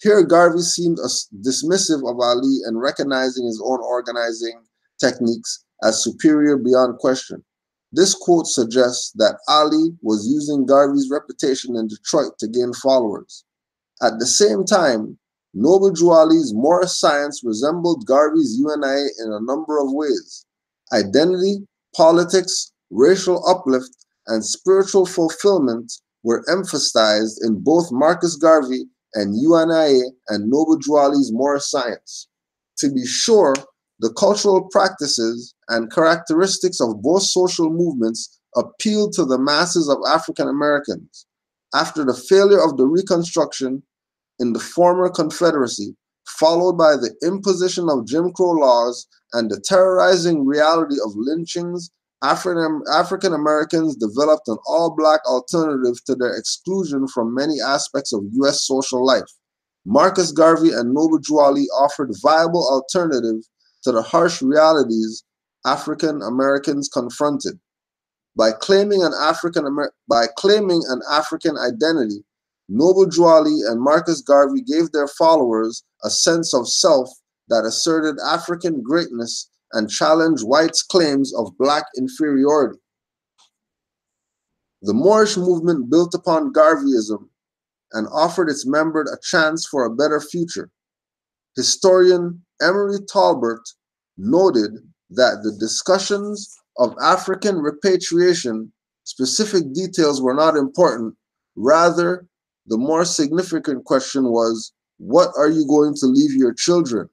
Here, Garvey seemed dismissive of Ali and recognizing his own organizing techniques as superior beyond question. This quote suggests that Ali was using Garvey's reputation in Detroit to gain followers. At the same time, Noble Drew Ali's Moorish science resembled Garvey's UNIA in a number of ways. Identity, politics, racial uplift, and spiritual fulfillment were emphasized in both Marcus Garvey and UNIA and Noble Drew Ali's Moorish science. To be sure, the cultural practices and characteristics of both social movements appealed to the masses of African Americans. After the failure of the Reconstruction in the former Confederacy, followed by the imposition of Jim Crow laws and the terrorizing reality of lynchings, African Americans developed an all-black alternative to their exclusion from many aspects of U.S. social life. Marcus Garvey and Noble Drew Ali offered viable alternatives to the harsh realities African Americans confronted. By claiming an African identity, Noble Drew Ali and Marcus Garvey gave their followers a sense of self that asserted African greatness and challenged whites' claims of black inferiority. The Moorish movement built upon Garveyism and offered its members a chance for a better future. Historian Emery Talbert noted that the discussions of African repatriation, specific details were not important. Rather, the more significant question was, what are you going to leave your children?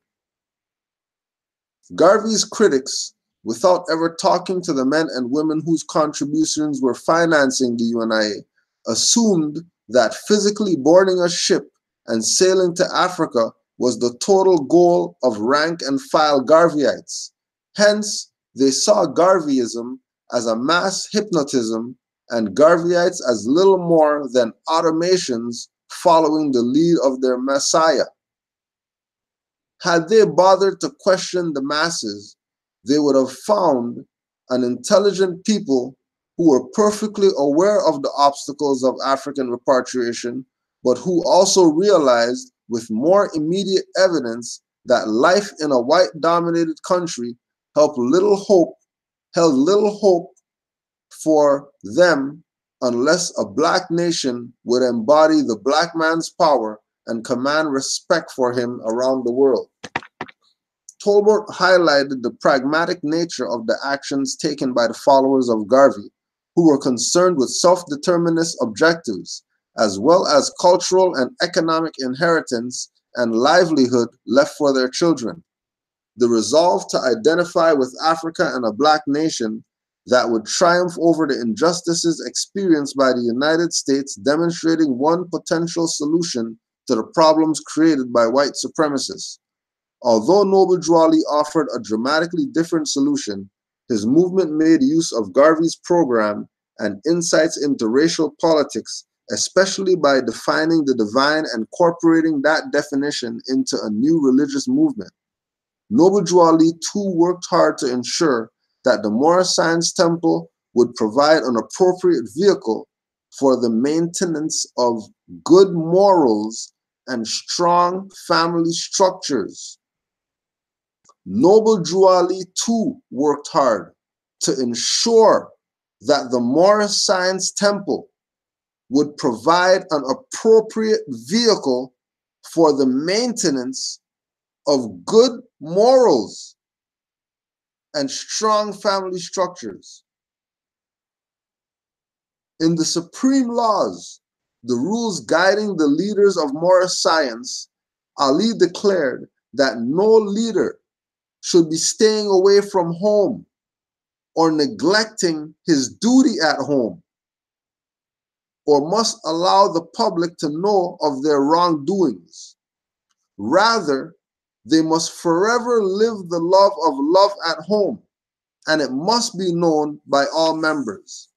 Garvey's critics, without ever talking to the men and women whose contributions were financing the UNIA, assumed that physically boarding a ship and sailing to Africa was the total goal of rank and file Garveyites. Hence, they saw Garveyism as a mass hypnotism and Garveyites as little more than automations following the lead of their messiah. Had they bothered to question the masses, they would have found an intelligent people who were perfectly aware of the obstacles of African repatriation, but who also realized with more immediate evidence that life in a white-dominated country held little hope for them unless a black nation would embody the black man's power and command respect for him around the world. Tolbert highlighted the pragmatic nature of the actions taken by the followers of Garvey, who were concerned with self-determinist objectives, as well as cultural and economic inheritance and livelihood left for their children. The resolve to identify with Africa and a black nation that would triumph over the injustices experienced by the United States, demonstrating one potential solution to the problems created by white supremacists. Although Noble Drew Ali offered a dramatically different solution, his movement made use of Garvey's program and insights into racial politics, especially by defining the divine and incorporating that definition into a new religious movement. Noble Drew Ali too worked hard to ensure that the Moorish Science Temple would provide an appropriate vehicle for the maintenance of good morals and strong family structures. Noble Drew Ali too worked hard to ensure that the Moorish Science Temple would provide an appropriate vehicle for the maintenance of good morals and strong family structures. In the supreme laws, the rules guiding the leaders of Moorish science, Ali declared that no leader should be staying away from home or neglecting his duty at home, or must allow the public to know of their wrongdoings. Rather, they must forever live the love of love at home, and it must be known by all members.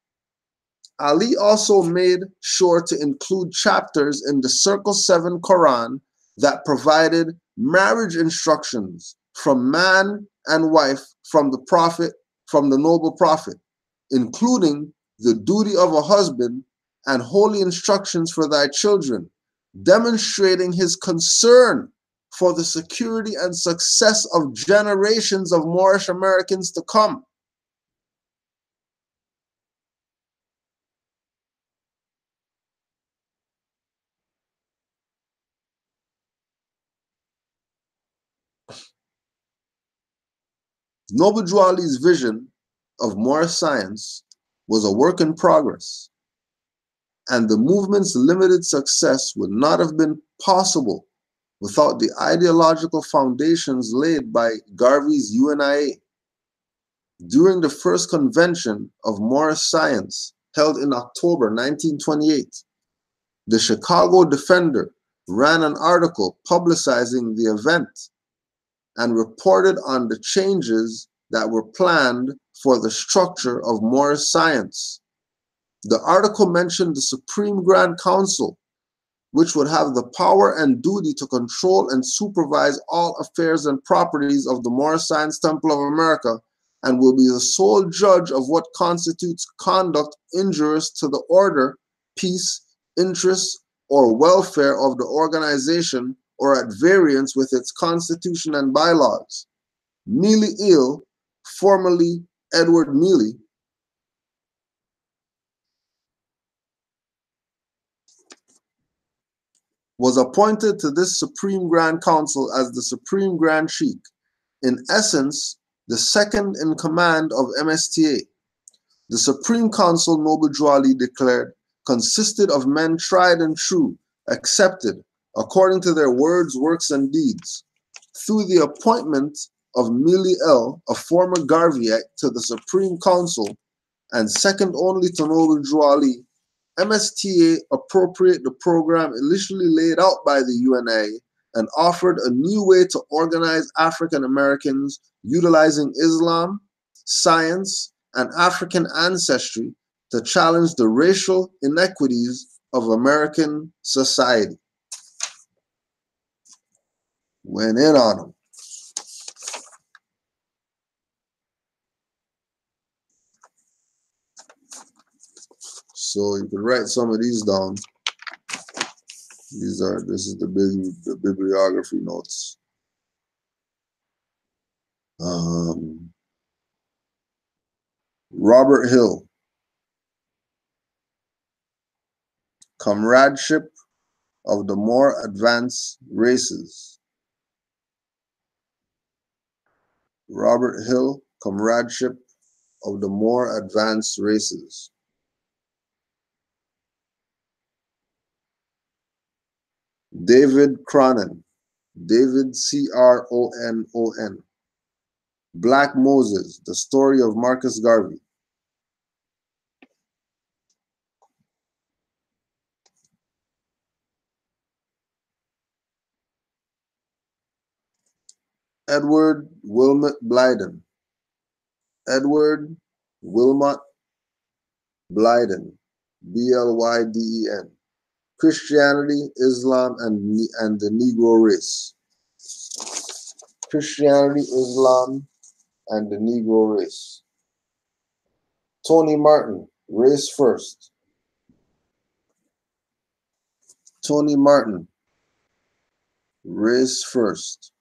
Ali also made sure to include chapters in the Circle 7 Quran that provided marriage instructions from man and wife from the noble prophet, including the duty of a husband and holy instructions for thy children, demonstrating his concern for the security and success of generations of Moorish Americans to come. Noble Drew Ali's vision of Moorish science was a work in progress, and the movement's limited success would not have been possible without the ideological foundations laid by Garvey's UNIA. During the first convention of Moorish science held in October 1928, the Chicago Defender ran an article publicizing the event and reported on the changes that were planned for the structure of Moorish science. The article mentioned the Supreme Grand Council, which would have the power and duty to control and supervise all affairs and properties of the Moorish Science Temple of America, and will be the sole judge of what constitutes conduct injurious to the order, peace, interests, or welfare of the organization, or at variance with its constitution and bylaws. Mealy Eel, formerly Edward Mealy, was appointed to this Supreme Grand Council as the Supreme Grand Sheikh, in essence, the second in command of MSTA. The Supreme Council, Noble Drew Ali declared, consisted of men tried and true accepted according to their words, works, and deeds. Through the appointment of Mili El, a former Garveyite, to the Supreme Council, and second only to Noble Drew Ali, MSTA appropriate the program initially laid out by the UNA and offered a new way to organize African Americans utilizing Islam, science, and African ancestry to challenge the racial inequities of American society. Went in on them. So you can write some of these down. This is the bibliography notes. Robert Hill, Comradeship of the More Advanced Races. Robert Hill, Comradeship of the More Advanced Races. David Cronin, David Cronon, Black Moses, The Story of Marcus Garvey. Edward Wilmot Blyden, Edward Wilmot Blyden, Blyden, Christianity, Islam, and the Negro Race. Christianity, Islam, and the Negro Race. Tony Martin, Race First. Tony Martin, Race First.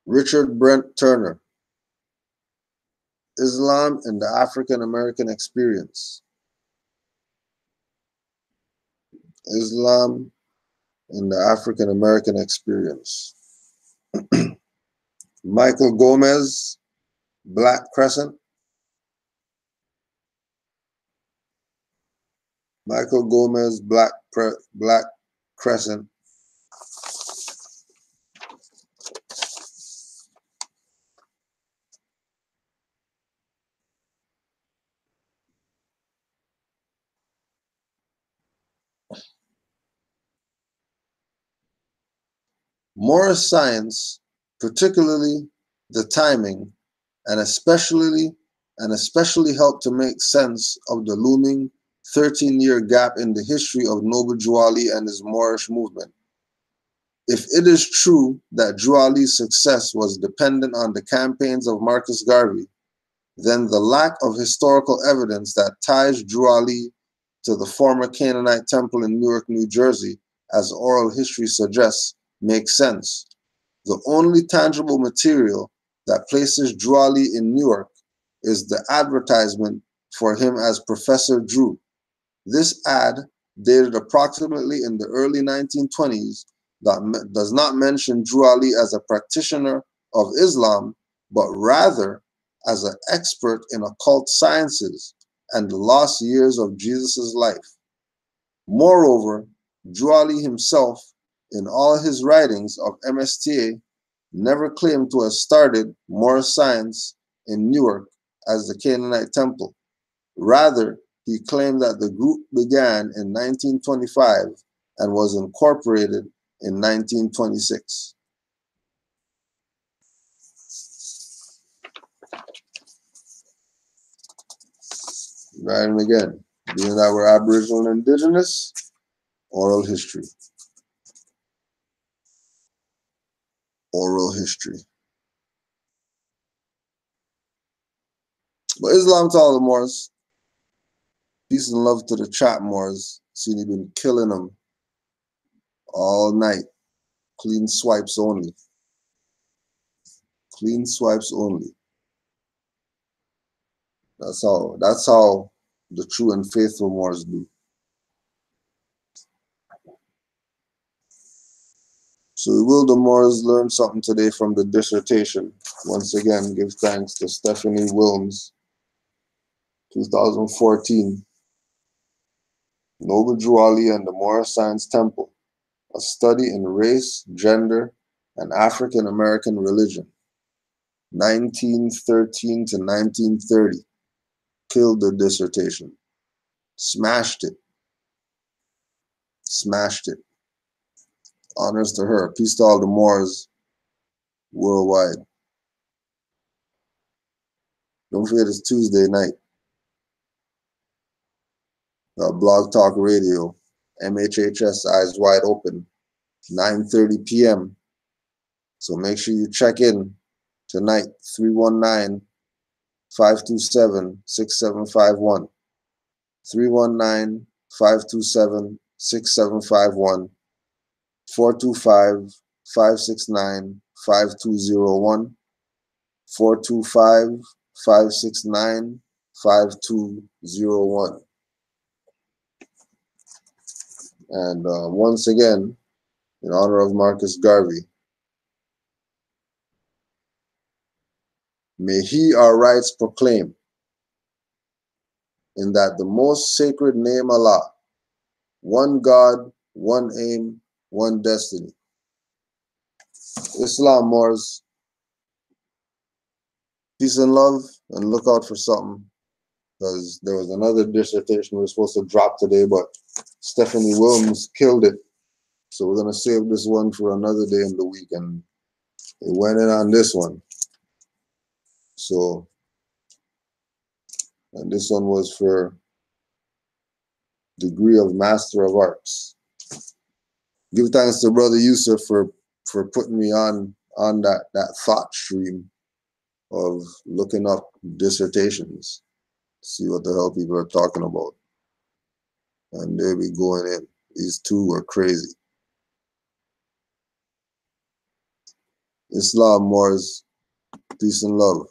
Richard Brent Turner, Islam and the African American Experience. Islam and the African American Experience. Michael Gomez, Black Crescent. Michael Gomez, Black Crescent. Moorish science, particularly the timing, and especially helped to make sense of the looming 13-year gap in the history of Noble Drew Ali and his Moorish movement. If it is true that Drew Ali's success was dependent on the campaigns of Marcus Garvey, then the lack of historical evidence that ties Drew Ali to the former Canaanite temple in Newark, New Jersey, as oral history suggests, makes sense. The only tangible material that places Drew Ali in Newark is the advertisement for him as Professor Drew. This ad, dated approximately in the early 1920s, does not mention Drew Ali as a practitioner of Islam, but rather as an expert in occult sciences and the lost years of Jesus' life. Moreover, Drew Ali himself, in all his writings of MSTA, never claimed to have started Moorish science in Newark as the Canaanite temple. Rather, he claimed that the group began in 1925 and was incorporated in 1926. Writing again, being that we're Aboriginal and Indigenous, oral history. Oral history. But Islam to all the Moors. Peace and love to the chat Moors. Seen you been killing them all night. Clean swipes only. Clean swipes only. That's how the true and faithful Moors do. So will the Moors learn something today from the dissertation? Once again, give thanks to Stephanie Wilms 2014, Noble Drew Ali and the Moorish Science Temple, a study in race, gender, and African American religion, 1913 to 1930, killed the dissertation. Smashed it. Smashed it. Honors to her. Peace to all the Moors worldwide. Don't forget it's Tuesday night. Blog Talk Radio, MHHS Eyes Wide Open, 9:30 p.m. So make sure you check in tonight, 319-527-6751. 319-527-6751. 425-569-5201. 425-569-5201. And once again, in honor of Marcus Garvey, may he our rights proclaim, in that the most sacred name Allah, one God, one aim, one destiny. Islam, Moors, peace and love, and look out for something, because there was another dissertation we were supposed to drop today, but Stephanie Williams killed it. So we're going to save this one for another day in the week, and it went in on this one. So, and this one was for degree of Master of Arts. Give thanks to Brother Yusuf for putting me on that thought stream of looking up dissertations, see what the hell people are talking about. And they be going in. These two were crazy. Islam, Moors, peace and love.